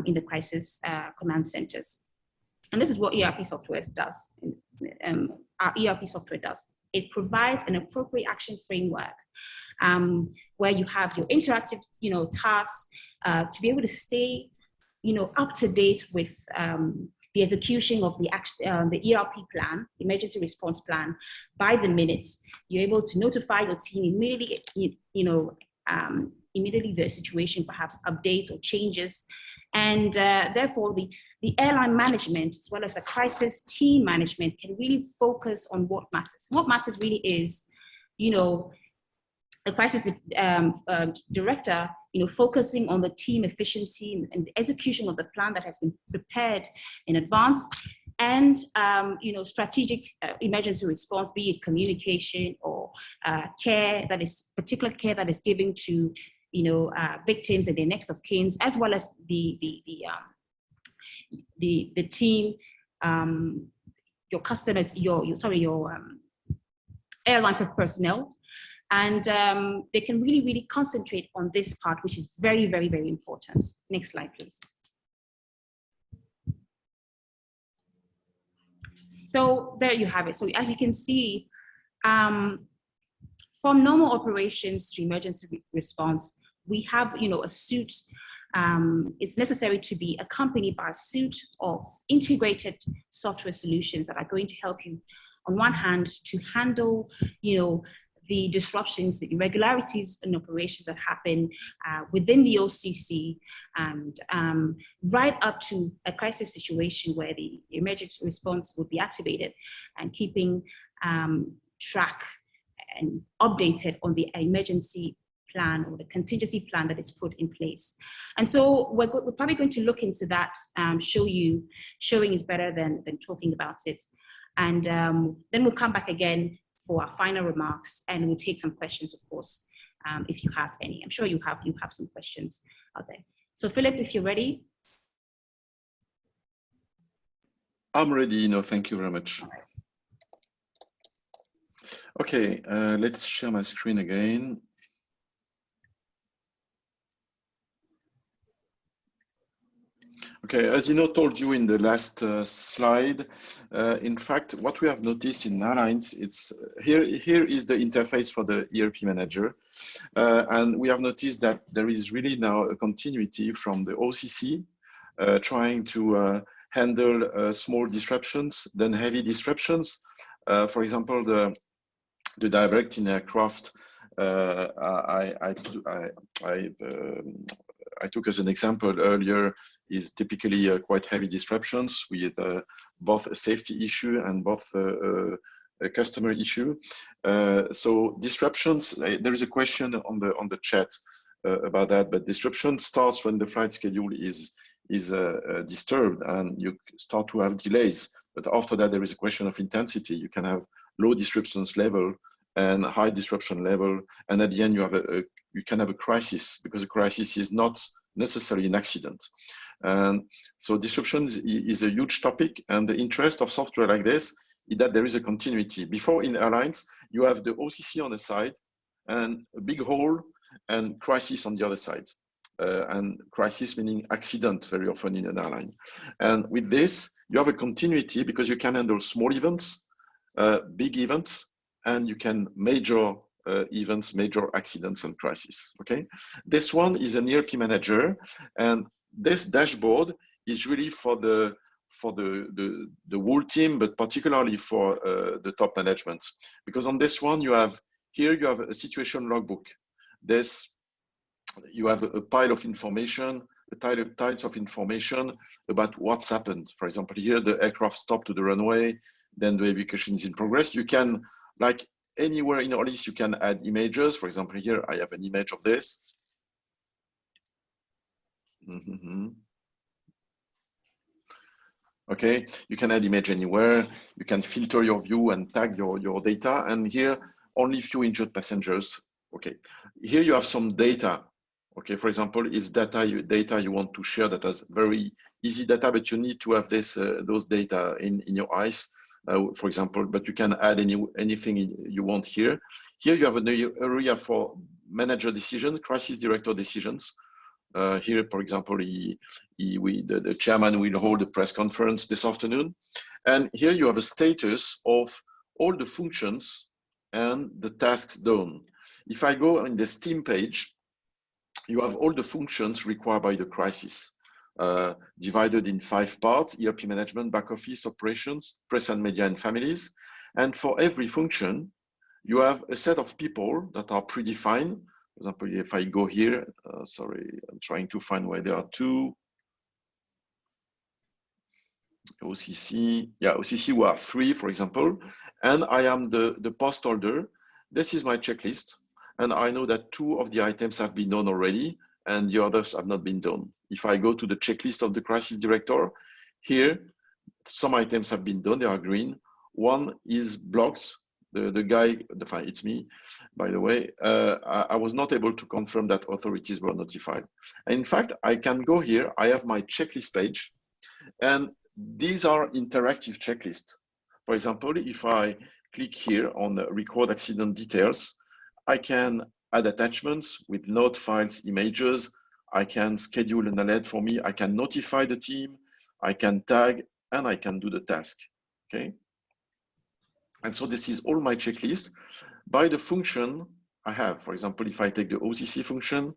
in the crisis command centers. And this is what ERP software does. Our ERP software does. It provides an appropriate action framework where you have your interactive, tasks to be able to stay, up to date with the execution of the ERP plan, emergency response plan, by the minutes. You're able to notify your team immediately, immediately the situation perhaps updates or changes. And therefore, the airline management, as well as the crisis team management, can really focus on what matters. What matters really is, the crisis director, focusing on the team efficiency and the execution of the plan that has been prepared in advance, and strategic emergency response, be it communication or particular care that is given to victims and their next of kins, as well as the team, your customers, your airline personnel. And they can really concentrate on this part, which is very, very, very important. Next slide, please. So there you have it. So as you can see, from normal operations to emergency response, we have, a suite. It's necessary to be accompanied by a suite of integrated software solutions that are going to help you, on one hand, to handle, the disruptions, the irregularities in operations that happen within the OCC, and right up to a crisis situation where the emergency response would be activated, and keeping track and updated on the emergency plan or the contingency plan that is put in place. And so we're probably going to look into that, showing is better than talking about it. And then we'll come back again for our final remarks, and we'll take some questions, of course, if you have any. I'm sure you have some questions out there. So Philip, if you're ready. I'm ready, thank you very much. Okay, let's share my screen again. Okay, as told you in the last slide, in fact, what we have noticed in Airlines, it's here is the interface for the ERP Manager. And we have noticed that there is really now a continuity from the OCC, trying to handle small disruptions, then heavy disruptions. For example, the direct in aircraft, I took as an example earlier, is typically quite heavy disruptions with both a safety issue and both a customer issue. So disruptions, there is a question on the chat about that, but disruption starts when the flight schedule is disturbed and you start to have delays. But after that, there is a question of intensity. You can have low disruptions level and high disruption level, and at the end you can have a crisis, because a crisis is not necessarily an accident. And so disruptions is a huge topic, and the interest of software like this is that there is a continuity. Before, in airlines, you have the OCC on the side and a big hole and crisis on the other side. And crisis meaning accident very often in an airline. And with this, you have a continuity because you can handle small events, big events, and you can major events, major accidents and crises, okay? This one is an ERP Manager, and this dashboard is really for the whole team, but particularly for the top management. Because on this one, you have a situation logbook. This you have a pile of information, types of information about what's happened. For example, here the aircraft stopped to the runway, then the evacuation is in progress. You can, like anywhere in our list, you can add images. For example, here I have an image of this. Okay, you can add image anywhere. You can filter your view and tag your data. And here, only few injured passengers. Okay, here you have some data. Okay, for example, it's data you want to share that has very easy data, but you need to have this those data in your eyes, for example. But you can add anything you want here. Here you have an area for manager decisions, crisis director decisions. Here, for example, the chairman will hold a press conference this afternoon. And here you have a status of all the functions and the tasks done. If I go on this team page, you have all the functions required by the crisis, divided in 5 parts: ERP management, back office, operations, press and media, and families. And for every function, you have a set of people that are predefined. For example, if I go here, sorry, I'm trying to find where there are 2. OCC, yeah, OCC, we are 3, for example, and I am the post holder. This is my checklist, and I know that 2 of the items have been done already, and the others have not been done. If I go to the checklist of the crisis director, here, some items have been done, they are green. 1 is blocked. The guy, it's me, by the way, I was not able to confirm that authorities were notified. And in fact, I can go here, I have my checklist page, and these are interactive checklists. For example, if I click here on the record accident details, I can add attachments with note files, images. I can schedule an alert for me. I can notify the team. I can tag, and I can do the task, okay? And so this is all my checklist by the function I have. For example, if I take the OCC function,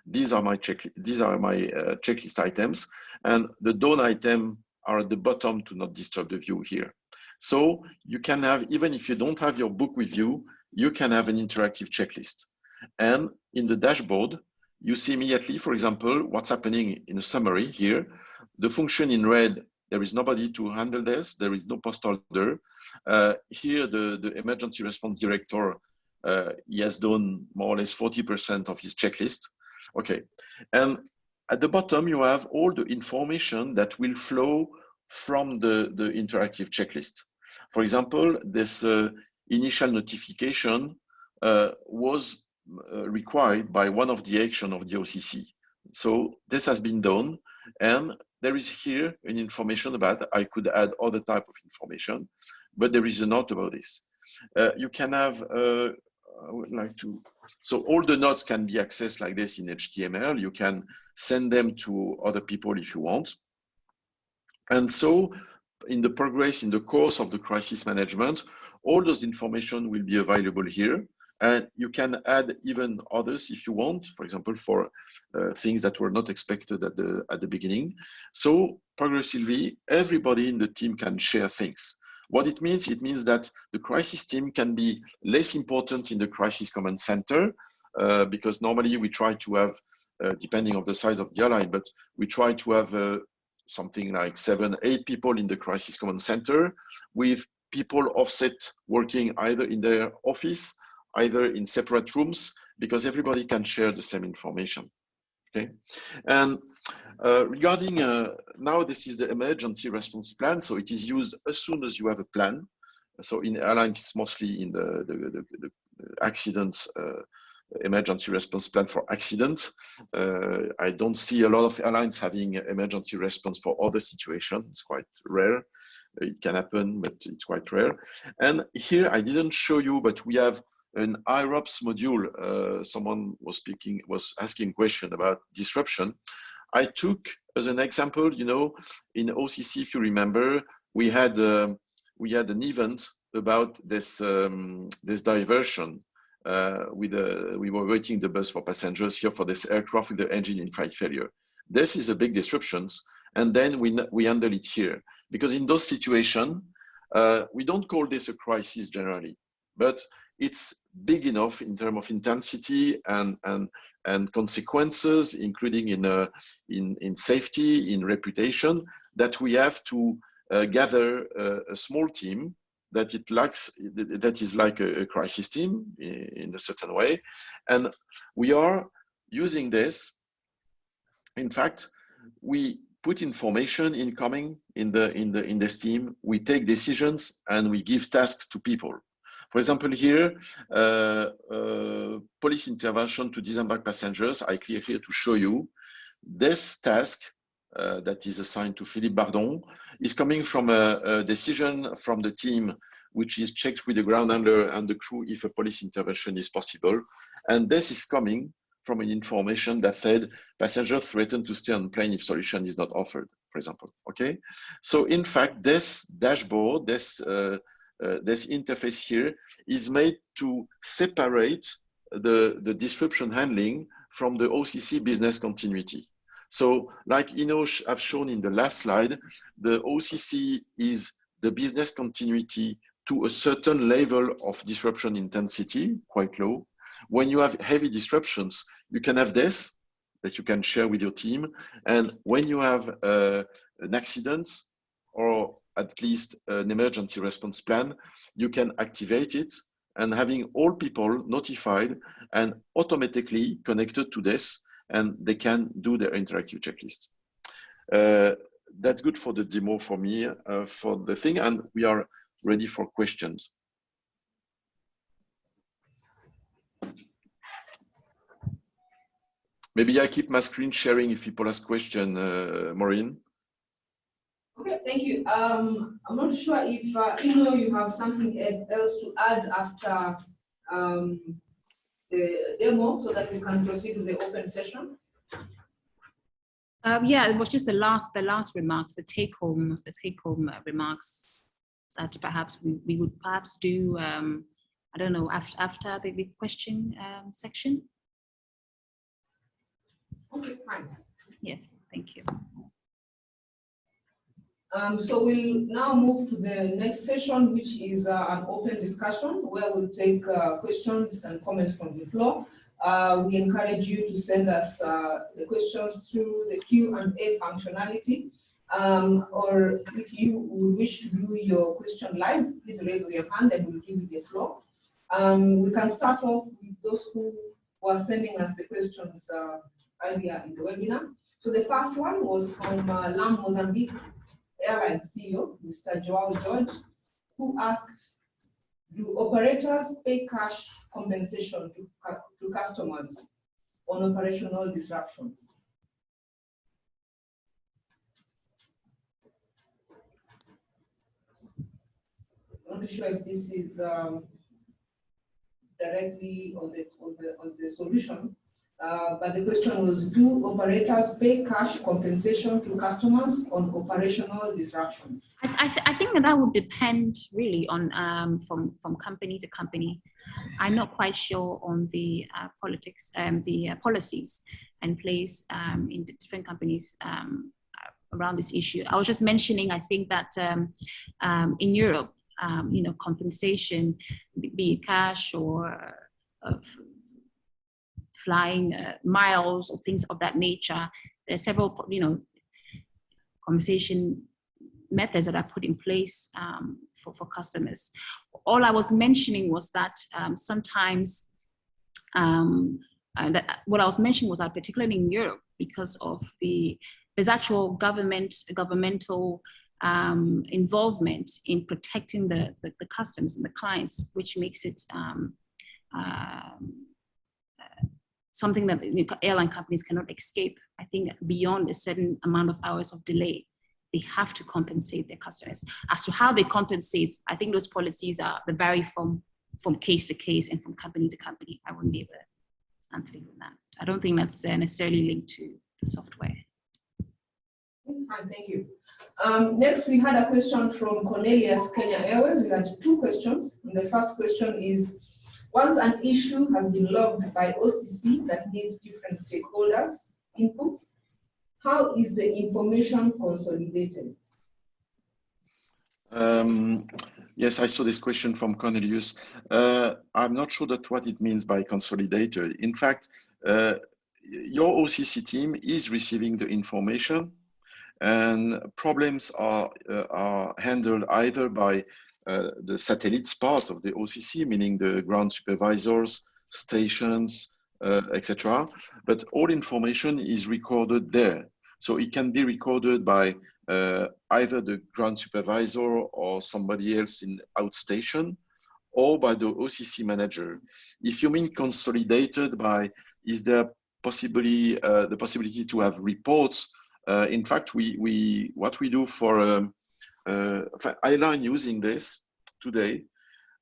these are my checklist items, and the done item are at the bottom to not disturb the view here. So you can have, even if you don't have your book with you, you can have an interactive checklist. And in the dashboard, you see immediately, for example, what's happening in a summary here. The function in red, there is nobody to handle this. There is no post holder. Here, the emergency response director, he has done more or less 40% of his checklist. Okay, and at the bottom, you have all the information that will flow from the interactive checklist. For example, this initial notification was required by one of the action of the OCC. So this has been done, and there is here an information about, I could add other type of information, but there is a note about this. You can have, I would like to, so all the notes can be accessed like this in HTML. You can send them to other people if you want. And so in the progress, in the course of the crisis management, all those information will be available here. And you can add even others if you want, for example, for things that were not expected at the beginning. So progressively, everybody in the team can share things. What it means that the crisis team can be less important in the crisis command center, because normally we try to have, depending on the size of the airline, but we try to have something like 7, 8 people in the crisis command center, with people offset working either in their office, either in separate rooms, because everybody can share the same information, okay? And regarding, now this is the emergency response plan, so it is used as soon as you have a plan. So in airlines, it's mostly in the accidents, emergency response plan for accidents. I don't see a lot of airlines having emergency response for other situations. It's quite rare. It can happen, but it's quite rare. And here I didn't show you, but we have an IROPS module. Someone was asking a question about disruption. I took as an example, you know, in OCC, if you remember, we had an event about this this diversion. We were waiting the bus for passengers here for this aircraft with the engine in flight failure. This is a big disruptions, and then we handle it here, because in those situations, we don't call this a crisis generally, but it's big enough in terms of intensity and consequences, including in safety, in reputation, that we have to gather a small team that is like a crisis team in a certain way, and we are using this. In fact, we put information incoming in this team. We take decisions and we give tasks to people. For example, here, police intervention to disembark passengers. I clear here to show you this task that is assigned to Philippe Bardon is coming from a decision from the team, which is checked with the ground handler and the crew if a police intervention is possible. And this is coming from an information that said passengers threatened to stay on plane if solution is not offered, for example. Okay, so in fact, this dashboard, this interface here is made to separate the disruption handling from the OCC business continuity. So like I've shown in the last slide, the OCC is the business continuity to a certain level of disruption intensity, quite low. When you have heavy disruptions, you can have this that you can share with your team. And when you have an accident or at least an emergency response plan, you can activate it and having all people notified and automatically connected to this, and they can do their interactive checklist. That's good for the demo for me, for the thing, and we are ready for questions. Maybe I keep my screen sharing if people ask questions, Maureen. Okay, thank you. I'm not sure if you have something else to add after the demo, so that we can proceed with the open session. Yeah, it was just the last remarks, the take-home remarks that perhaps we would perhaps do. I don't know, after the question section. Okay, fine. Yes, thank you. So we'll now move to the next session, which is an open discussion where we'll take questions and comments from the floor. We encourage you to send us the questions through the Q&A functionality, or if you would wish to do your question live, please raise your hand and we'll give you the floor. We can start off with those who were sending us the questions earlier in the webinar. So the first one was from LAM Mozambique Airlines CEO, Mr. Joao George, who asked, do operators pay cash compensation to customers on operational disruptions? I'm not sure if this is directly on the solution, but the question was, do operators pay cash compensation to customers on operational disruptions? I think that would depend really on from company to company. I'm not quite sure on the politics and the policies in place in the different companies around this issue. I was just mentioning, I think that in Europe, compensation, be it cash or flying miles or things of that nature. There are several, compensation methods that are put in place for customers. All I was mentioning was that sometimes, what I was mentioning was that particularly in Europe, because of there's actual governmental involvement in protecting the customers and the clients, which makes it something that airline companies cannot escape. I think beyond a certain amount of hours of delay, they have to compensate their customers. As to how they compensate, I think those policies they vary from case to case and from company to company. I wouldn't be able to answer you on that. I don't think that's necessarily linked to the software. Thank you. Next, we had a question from Cornelius, Kenya Airways. We had two questions. And the first question is, once an issue has been logged by OCC that needs different stakeholders' inputs, how is the information consolidated? Yes, I saw this question from Cornelius. I'm not sure that what it means by consolidated. In fact, your OCC team is receiving the information, and problems are handled either by the satellites part of the OCC, meaning the ground supervisors, stations, etc. But all information is recorded there. So it can be recorded by either the ground supervisor or somebody else in outstation, or by the OCC manager. If you mean consolidated by, is there possibly the possibility to have reports? In fact, what we do for Airline using this today,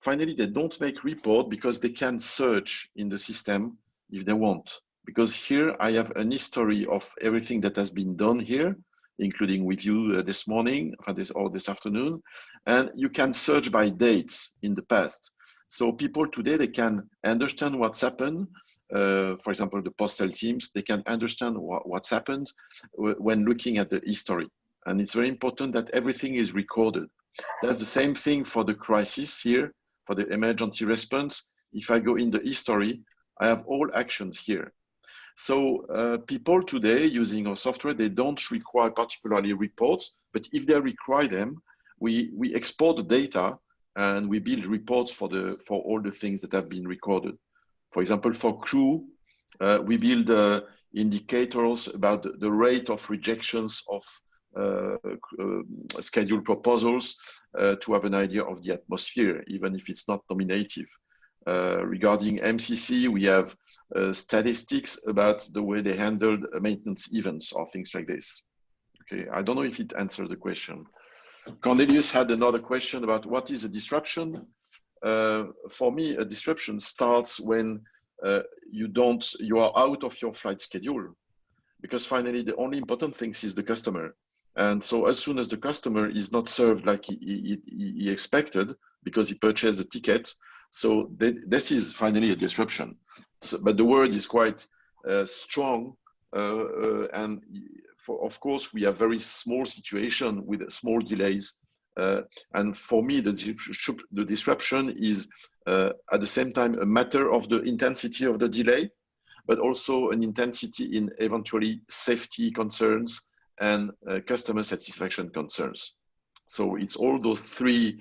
finally they don't make report because they can search in the system if they want. Because here I have an history of everything that has been done here, including with you this morning or this afternoon, and you can search by dates in the past. So people today, they can understand what's happened. For example, the postal teams, they can understand what's happened when looking at the history. And it's very important that everything is recorded. That's the same thing for the crisis here, for the emergency response. If I go in the history, I have all actions here. So people today using our software, they don't require particularly reports, but if they require them, we export the data and we build reports for all the things that have been recorded. For example, for crew, we build indicators about the rate of rejections of scheduled proposals to have an idea of the atmosphere, even if it's not nominative. Regarding MCC, we have statistics about the way they handled maintenance events or things like this. Okay, I don't know if it answered the question. Cornelius had another question about what is a disruption. For me, a disruption starts when you are out of your flight schedule, because finally the only important thing is the customer. And so as soon as the customer is not served like he expected because he purchased the ticket, so this is finally a disruption. So, but the word is quite strong, and of course we have very small situation with small delays. And for me, the disruption is at the same time a matter of the intensity of the delay, but also an intensity in eventually safety concerns and customer satisfaction concerns. So it's all those three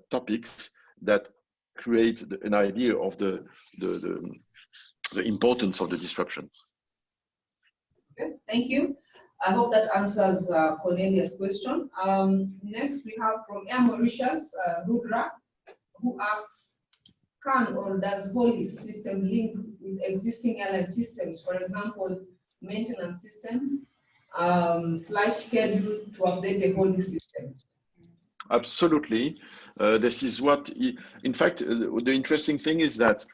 topics that create an idea of the importance of the disruption. Okay, thank you. I hope that answers Cornelius' question. Next, we have from Air Mauritius, Rudra, who asks, can or does Holis system link with existing airline systems, for example, maintenance system, flight schedule to update the Holis system? Absolutely. This is what, in fact, the interesting thing is that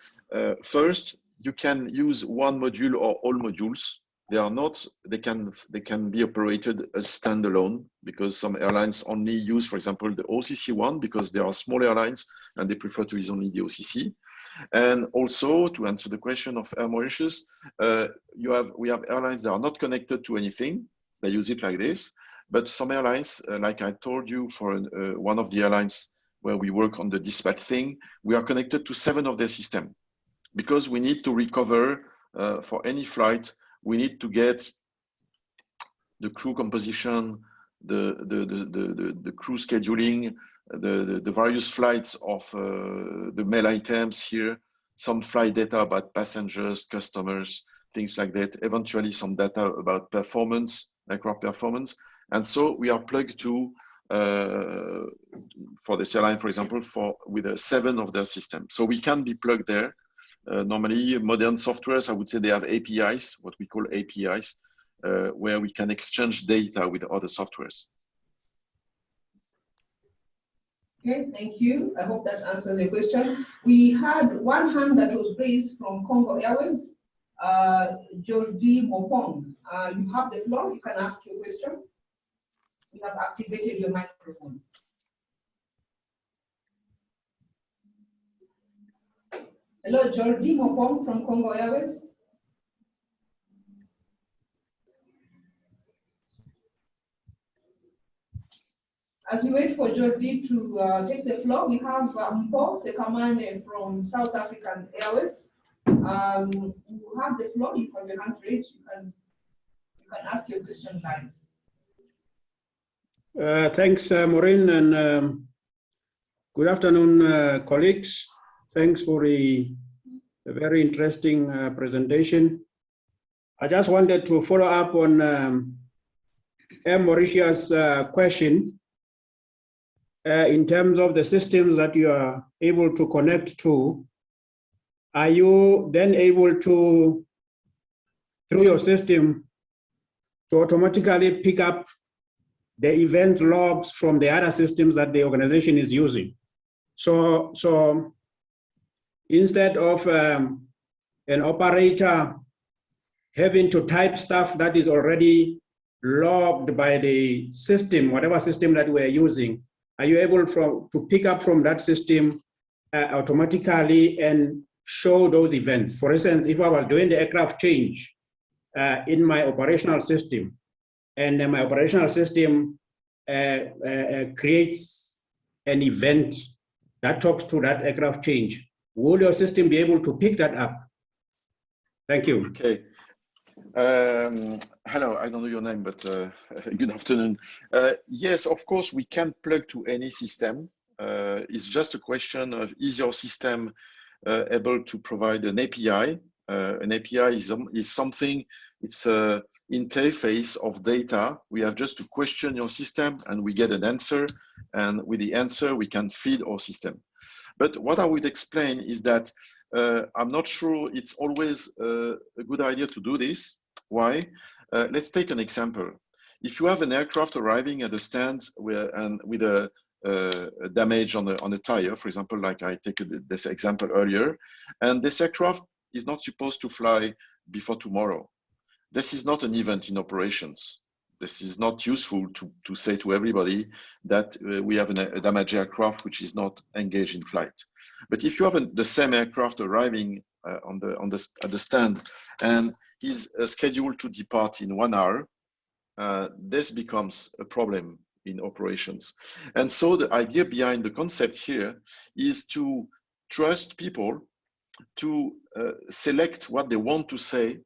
first, you can use one module or all modules. They are not, they can be operated as standalone, because some airlines only use, for example, the OCC one, because they are small airlines and they prefer to use only the OCC. And also, to answer the question of Air Mauritius, we have airlines that are not connected to anything. They use it like this. But some airlines, like I told you, for one of the airlines where we work on the dispatch thing, we are connected to 7 of their systems, because we need to recover for any flight. We need to get the crew composition, the crew scheduling, the various flights of the mail items here, some flight data about passengers, customers, things like that. Eventually, some data about performance, aircraft performance. And so we are plugged to, for this airline, for example, with 7 of their systems. So we can be plugged there. Normally, modern softwares, I would say they have APIs, what we call APIs, where we can exchange data with other softwares. Okay, thank you. I hope that answers your question. We had one hand that was raised from Congo Airways, Jordi Mopong. You have the floor. You can ask your question. You have activated your microphone. Hello, Jordi Mopong from Congo Airways. As we wait for Jordi to take the floor, we have Mpo Sekamane from South African Airways. You have the floor, you have your hand raised, you can ask your question live. Thanks, Maureen, and good afternoon, colleagues. Thanks for a very interesting presentation. I just wanted to follow up on Mauritius' question in terms of the systems that you are able to connect to. Are you then able to, through your system, to automatically pick up the event logs from the other systems that the organization is using? So instead of an operator having to type stuff that is already logged by the system, whatever system that we're using, are you able to pick up from that system automatically and show those events? For instance, if I was doing the aircraft change in my operational system, and my operational system creates an event that talks to that aircraft change, will your system be able to pick that up? Thank you. Okay. Hello, I don't know your name, but good afternoon. Yes, of course, we can plug to any system. It's just a question of, is your system able to provide an API? An API is something, it's a interface of data. We have just to question your system and we get an answer. And with the answer, we can feed our system. But what I would explain is that I'm not sure it's always a good idea to do this. Why? Let's take an example. If you have an aircraft arriving at a stand with a damage on a tire, for example, like I take this example earlier, and this aircraft is not supposed to fly before tomorrow. This is not an event in operations. This is not useful to say to everybody that we have a damaged aircraft which is not engaged in flight. But if you have the same aircraft arriving at the stand and is scheduled to depart in 1 hour, this becomes a problem in operations. And so the idea behind the concept here is to trust people to select what they want to say,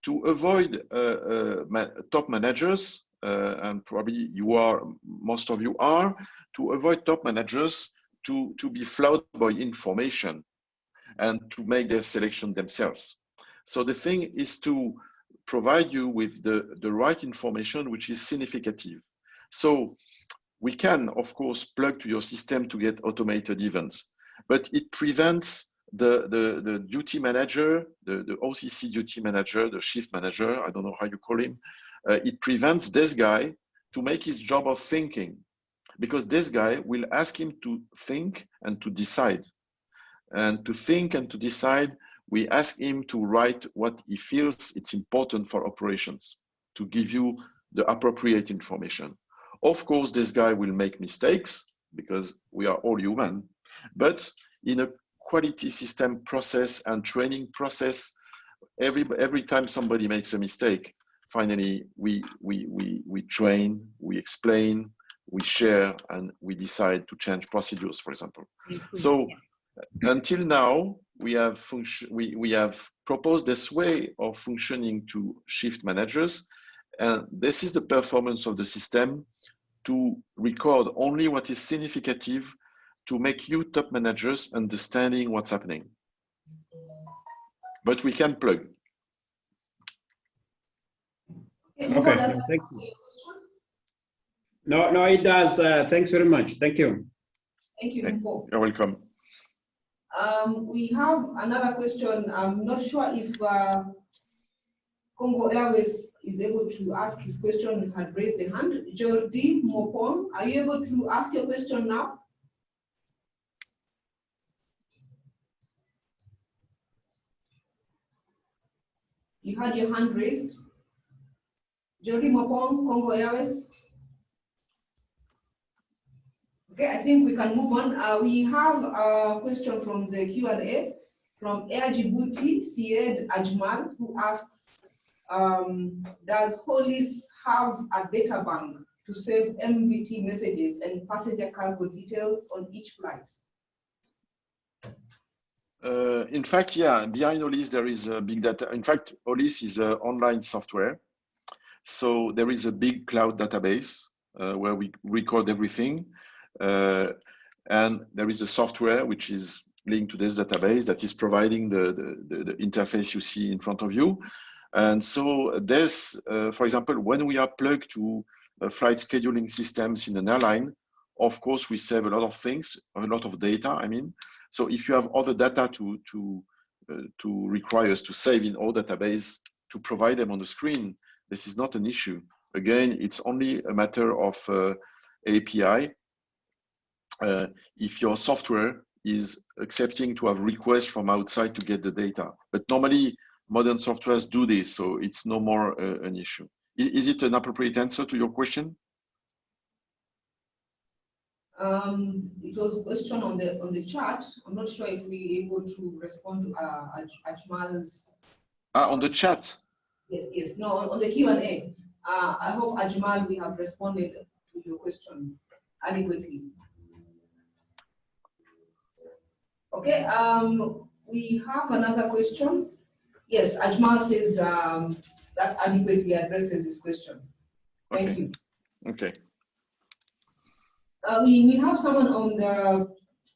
to avoid top managers, and probably most of you are, to avoid top managers to be flawed by information and to make their selection themselves. So the thing is to provide you with the right information which is significative. So we can, of course, plug to your system to get automated events, but it prevents the duty manager, the OCC duty manager, the shift manager, I don't know how you call him, it prevents this guy to make his job of thinking, because this guy will ask him to think and to decide. And to think and to decide, we ask him to write what he feels it's important for operations, to give you the appropriate information. Of course, this guy will make mistakes because we are all human, but in a quality system process and training process, every time somebody makes a mistake, finally we train, we explain, we share, and we decide to change procedures, for example. So until now, we have proposed this way of functioning to shift managers, and this is the performance of the system, to record only what is significative, to make you top managers understanding what's happening. But we can plug. Okay, thank you. No, it does. Thanks very much. Thank you. Thank you, Mpo. You're welcome. We have another question. I'm not sure if Congo Airways is able to ask his question. He had raised a hand. Jordi Mopon, are you able to ask your question now? You had your hand raised. Jordi Mopon, Congo Airways. Okay, I think we can move on. We have a question from the Q&A from Air Djibouti, Syed Ajmal, who asks, does Holis have a data bank to save MVT messages and passenger cargo details on each flight? In fact, yeah, behind Holis, there is a big data. In fact, Holis is an online software. So there is a big cloud database where we record everything. And there is a software which is linked to this database that is providing the interface you see in front of you. And so there's, for example, when we are plugged to flight scheduling systems in an airline, of course, we save a lot of things, a lot of data, I mean. So if you have other data to require us to save in our database, to provide them on the screen, this is not an issue. Again, it's only a matter of API. If your software is accepting to have requests from outside to get the data. But normally, modern softwares do this, so it's no more an issue. Is it an appropriate answer to your question? It was a question on the chat. I'm not sure if we're able to respond to Ajmal's. On the chat? Yes. No, on the Q&A. I hope, Ajmal, we have responded to your question adequately. Okay, we have another question. Yes, Ajmal says that adequately addresses this question. Thank you. Okay. We have someone on the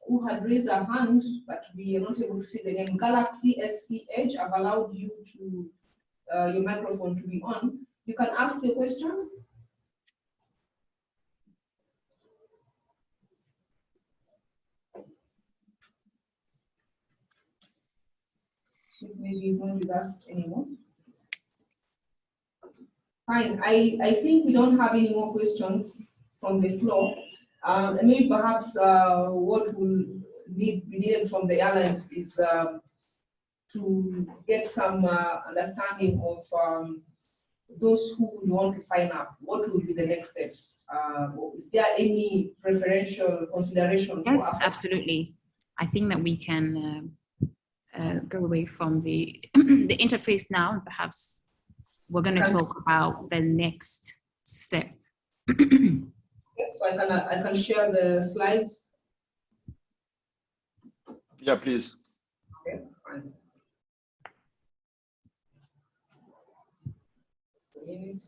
who had raised a hand, but we are not able to see the name. Galaxy SC Edge. I've allowed you to your microphone to be on. You can ask the question. Maybe he's not with us anymore. Fine. I think we don't have any more questions from the floor. Maybe perhaps what will be needed from the airlines is to get some understanding of those who would want to sign up. What would be the next steps? Is there any preferential consideration? Yes, absolutely. I think that we can go away from the the interface now, and perhaps we're going to talk about the next step. So I can share the slides. Yeah, please. Okay, fine. Just a minute.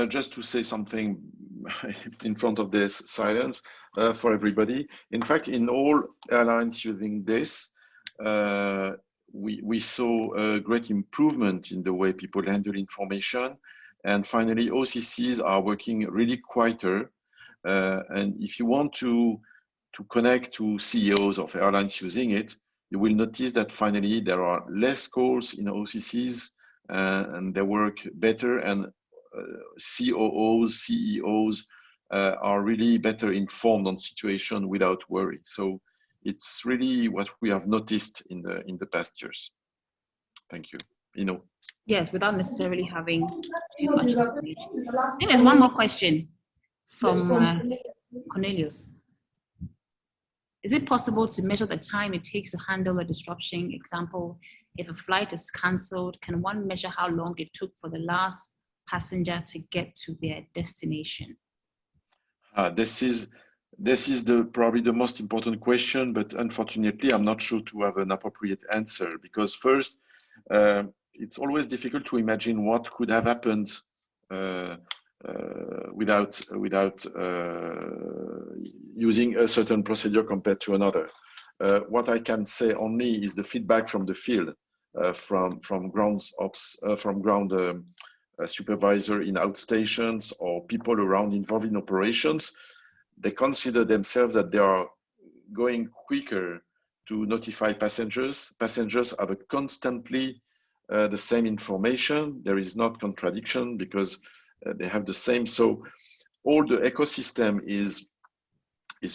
Just to say something in front of this silence for everybody. In fact, in all airlines using this, we saw a great improvement in the way people handle information. And finally, OCCs are working really quieter. And if you want to connect to CEOs of airlines using it, you will notice that finally there are less calls in OCCs and they work better, and COOs, CEOs are really better informed on situation without worry. So it's really what we have noticed in the past years. Thank you. Yes, without necessarily having too much information. I think there's one more question from Cornelius. Is it possible to measure the time it takes to handle a disruption? Example, if a flight is cancelled, can one measure how long it took for the last passenger to get to their destination? This is probably the most important question, but unfortunately, I'm not sure to have an appropriate answer, because first, it's always difficult to imagine what could have happened without using a certain procedure compared to another. What I can say only is the feedback from the field, from ground ops, from ground supervisor in outstations or people around involved in operations. They consider themselves that they are going quicker to notify passengers. Passengers have constantly the same information. There is not contradiction because they have the same. So all the ecosystem is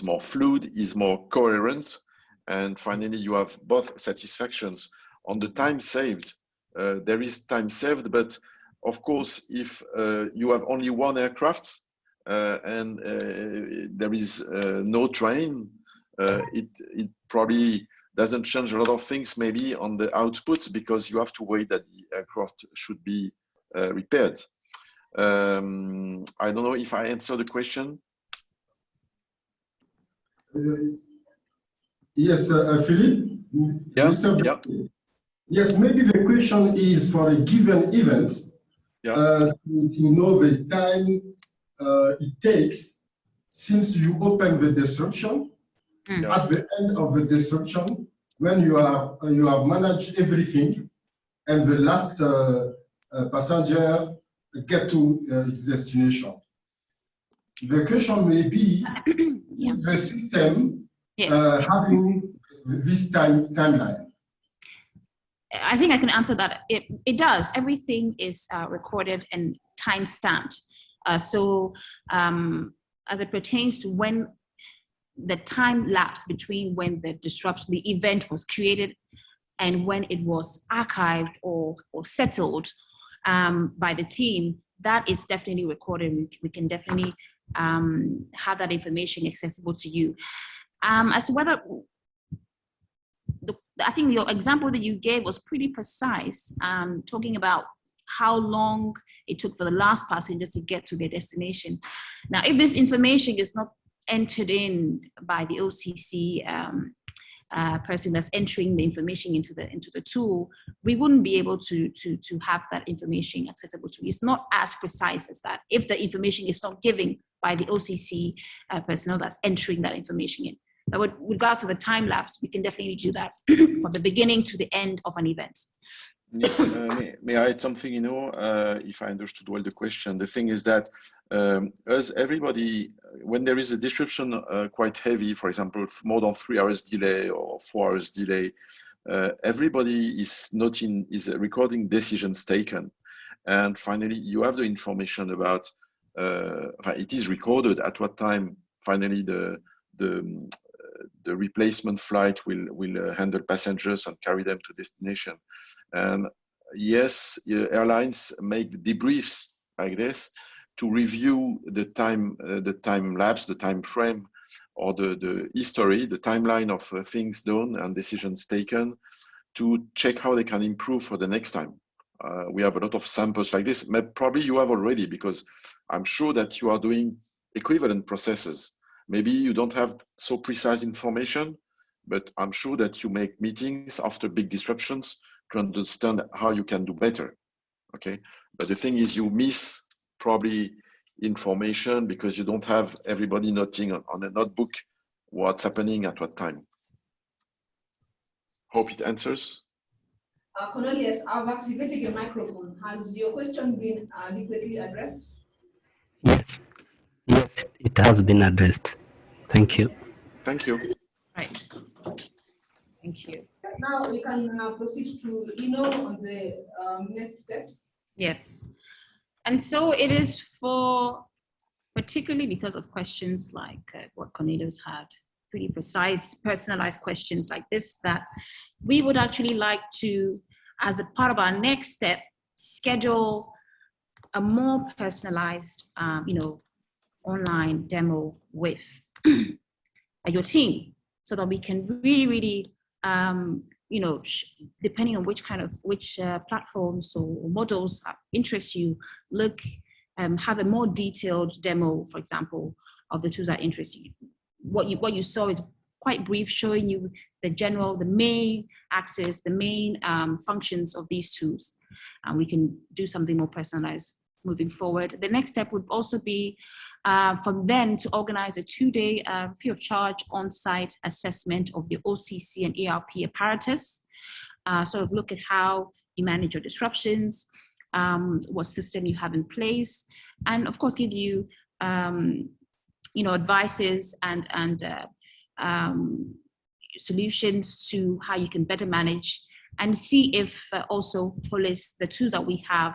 more fluid, is more coherent. And finally, you have both satisfactions. On the time saved, there is time saved, but of course, if you have only one aircraft, and there is no train, it probably doesn't change a lot of things maybe on the output, because you have to wait that the aircraft should be repaired. I don't know if I answered the question. Yes, Philippe? Yeah, Mr. yeah. Yes, maybe the question is for a given event, Yeah. to know the time it takes since you open the disruption, at the end of the disruption, when you have managed everything, and the last passenger get to its destination. The question may be, the system having this timeline. I think I can answer that. It does. Everything is recorded and time stamped. So as it pertains to when the time lapse between when the disruption, the event was created and when it was archived or settled by the team, that is definitely recorded. We can definitely have that information accessible to you. As to whether, I think your example that you gave was pretty precise, talking about how long it took for the last passenger to get to their destination. Now, if this information is not entered in by the OCC person that's entering the information into the tool, we wouldn't be able to have that information accessible to you. It's not as precise as that if the information is not given by the OCC personnel that's entering that information in. But with regards to the time lapse, we can definitely do that from the beginning to the end of an event. May I add something, if I understood well the question? The thing is that as everybody, when there is a disruption quite heavy, for example, more than 3 hours delay or 4 hours delay, everybody is recording decisions taken. And finally, you have the information about, it is recorded at what time finally the replacement flight will handle passengers and carry them to destination. And yes, airlines make debriefs like this to review the time lapse, the time frame, or the history, the timeline of things done and decisions taken, to check how they can improve for the next time. We have a lot of samples like this. Probably you have already, because I'm sure that you are doing equivalent processes. Maybe you don't have so precise information, but I'm sure that you make meetings after big disruptions to understand how you can do better, okay? But the thing is, you miss probably information because you don't have everybody noting on a notebook what's happening at what time. Hope it answers. Cornelius, I've activated your microphone. Has your question been adequately addressed? Yes, it has been addressed. Thank you. Thank you. Right. Thank you. Now we can proceed to on the next steps. Yes. And so it is for, particularly because of questions like what Cornelius had, pretty precise, personalized questions like this, that we would actually like to, as a part of our next step, schedule a more personalized, online demo with your team, so that we can really, depending on which platforms or models interest you, have a more detailed demo, for example, of the tools that interest you. What you saw is quite brief, showing you the main axis, the main functions of these tools. And we can do something more personalized moving forward. The next step would also be from then to organize a 2-day free of charge on-site assessment of the OCC and ERP apparatus. Sort of look at how you manage your disruptions, what system you have in place, and of course give you advices and solutions to how you can better manage, and see if also Holis, the tools that we have,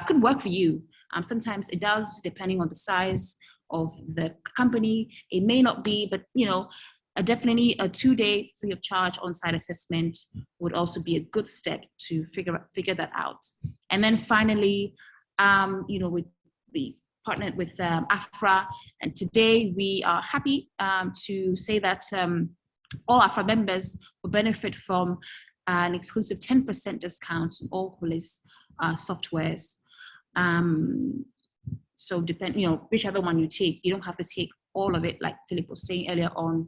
could work for you. Sometimes it does, depending on the size of the company. It may not be, but definitely a 2-day free of charge on-site assessment would also be a good step to figure that out. And then finally, with the partnered with AFRA, and today we are happy to say that all AFRA members will benefit from an exclusive 10% discount on all Holis softwares. So depend, whichever one you take, you don't have to take all of it, like Philip was saying earlier on.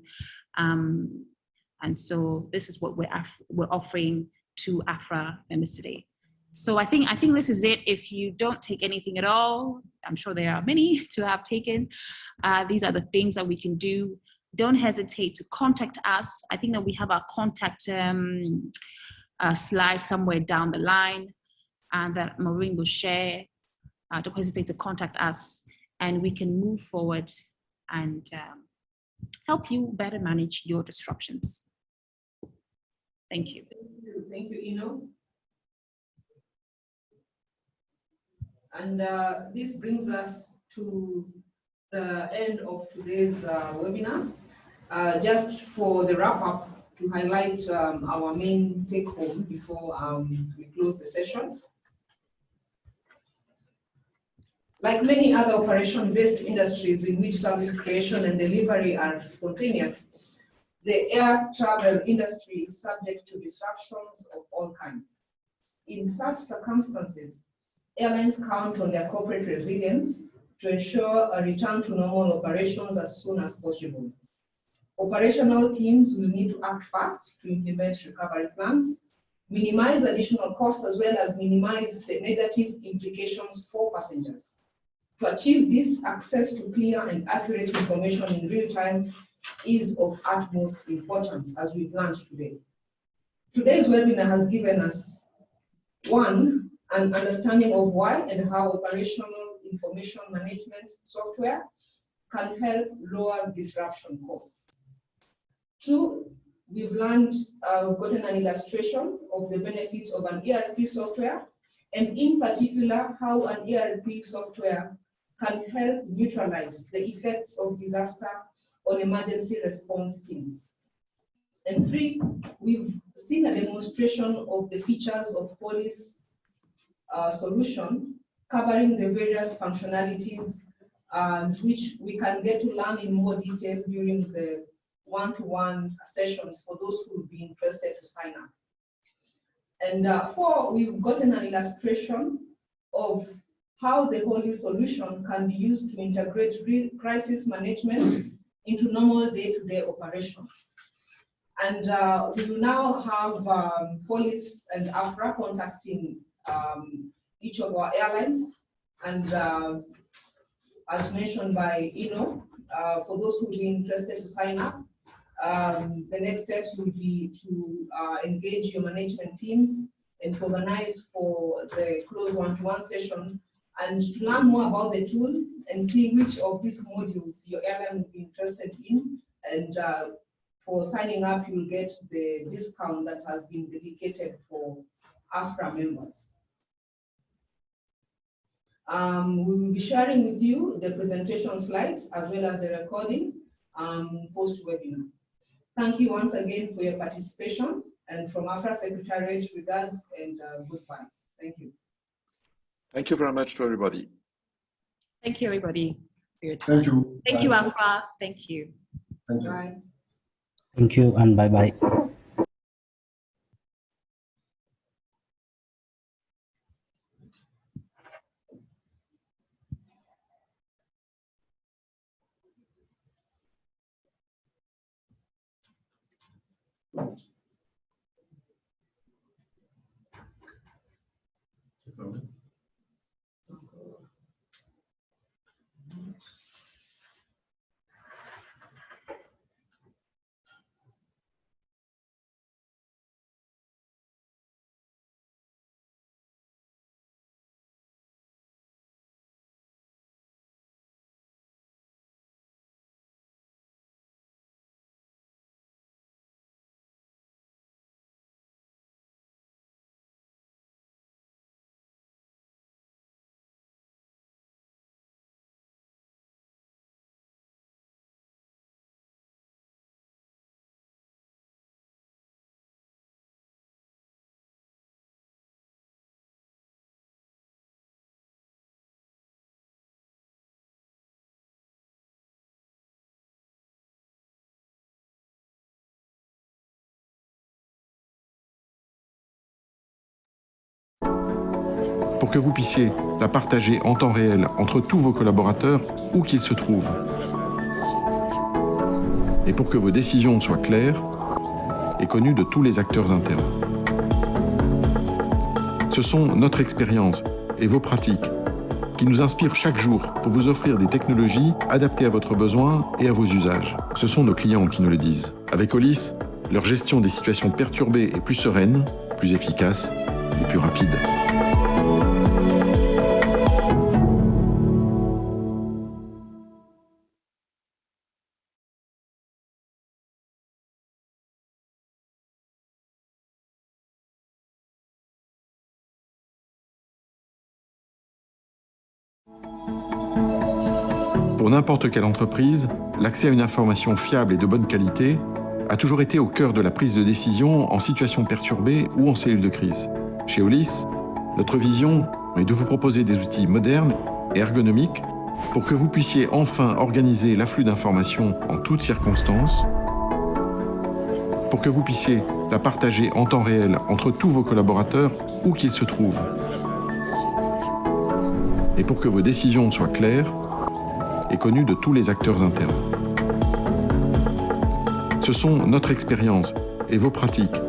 And so this is what we're offering to AFRA members today. So I think this is it. If you don't take anything at all, I'm sure there are many to have taken. These are the things that we can do. Don't hesitate to contact us. I think that we have our contact slide somewhere down the line that Maureen will share. Don't hesitate to contact us, and we can move forward and help you better manage your disruptions. Thank you. Thank you, Ino. And this brings us to the end of today's webinar. Just for the wrap up, to highlight our main take home before we close the session. Like many other operation-based industries in which service creation and delivery are spontaneous, the air travel industry is subject to disruptions of all kinds. In such circumstances, airlines count on their corporate resilience to ensure a return to normal operations as soon as possible. Operational teams will need to act fast to implement recovery plans, minimize additional costs, as well as minimize the negative implications for passengers. To achieve this, access to clear and accurate information in real time is of utmost importance, as we've learned today. Today's webinar has given us, one, an understanding of why and how operational information management software can help lower disruption costs. Two, we've gotten an illustration of the benefits of an ERP software, and in particular, how an ERP software can help neutralize the effects of disaster on emergency response teams. And three, we've seen a demonstration of the features of Holis solution, covering the various functionalities which we can get to learn in more detail during the one-to-one sessions for those who would be interested to sign up. And four, we've gotten an illustration of how the Holis solution can be used to integrate real crisis management into normal day-to-day operations. And we will now have Holis and AFRA contacting each of our airlines. And as mentioned by Ino, for those who will be interested to sign up, the next steps will be to engage your management teams and to organize for the close one-to-one session and to learn more about the tool and see which of these modules your airline will be interested in. And for signing up, you will get the discount that has been dedicated for AFRA members. We will be sharing with you the presentation slides as well as the recording post-webinar. Thank you once again for your participation, and from AFRA Secretariat, regards and goodbye. Thank you. Thank you very much to everybody. Thank you, everybody, for your time. Thank you. Thank you, AFRA. Thank you. Thank you. Bye. Thank you and bye-bye. pour que vous puissiez la partager en temps réel entre tous vos collaborateurs, où qu'ils se trouvent. Et pour que vos décisions soient claires et connues de tous les acteurs internes. Ce sont notre expérience et vos pratiques qui nous inspirent chaque jour pour vous offrir des technologies adaptées à votre besoin et à vos usages. Ce sont nos clients qui nous le disent. Avec Holis, leur gestion des situations perturbées est plus sereine, plus efficace et plus rapide. Pour n'importe quelle entreprise, l'accès à une information fiable et de bonne qualité a toujours été au cœur de la prise de décision en situation perturbée ou en cellule de crise. Chez Holis, notre vision est de vous proposer des outils modernes et ergonomiques pour que vous puissiez enfin organiser l'afflux d'informations en toutes circonstances, pour que vous puissiez la partager en temps réel entre tous vos collaborateurs, où qu'ils se trouvent, et pour que vos décisions soient claires et connues de tous les acteurs internes. Ce sont notre expérience et vos pratiques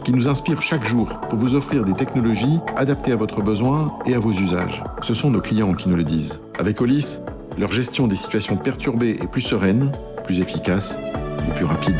qui nous inspirent chaque jour pour vous offrir des technologies adaptées à votre besoin et à vos usages. Ce sont nos clients qui nous le disent. Avec Holis, leur gestion des situations perturbées est plus sereine, plus efficace et plus rapide.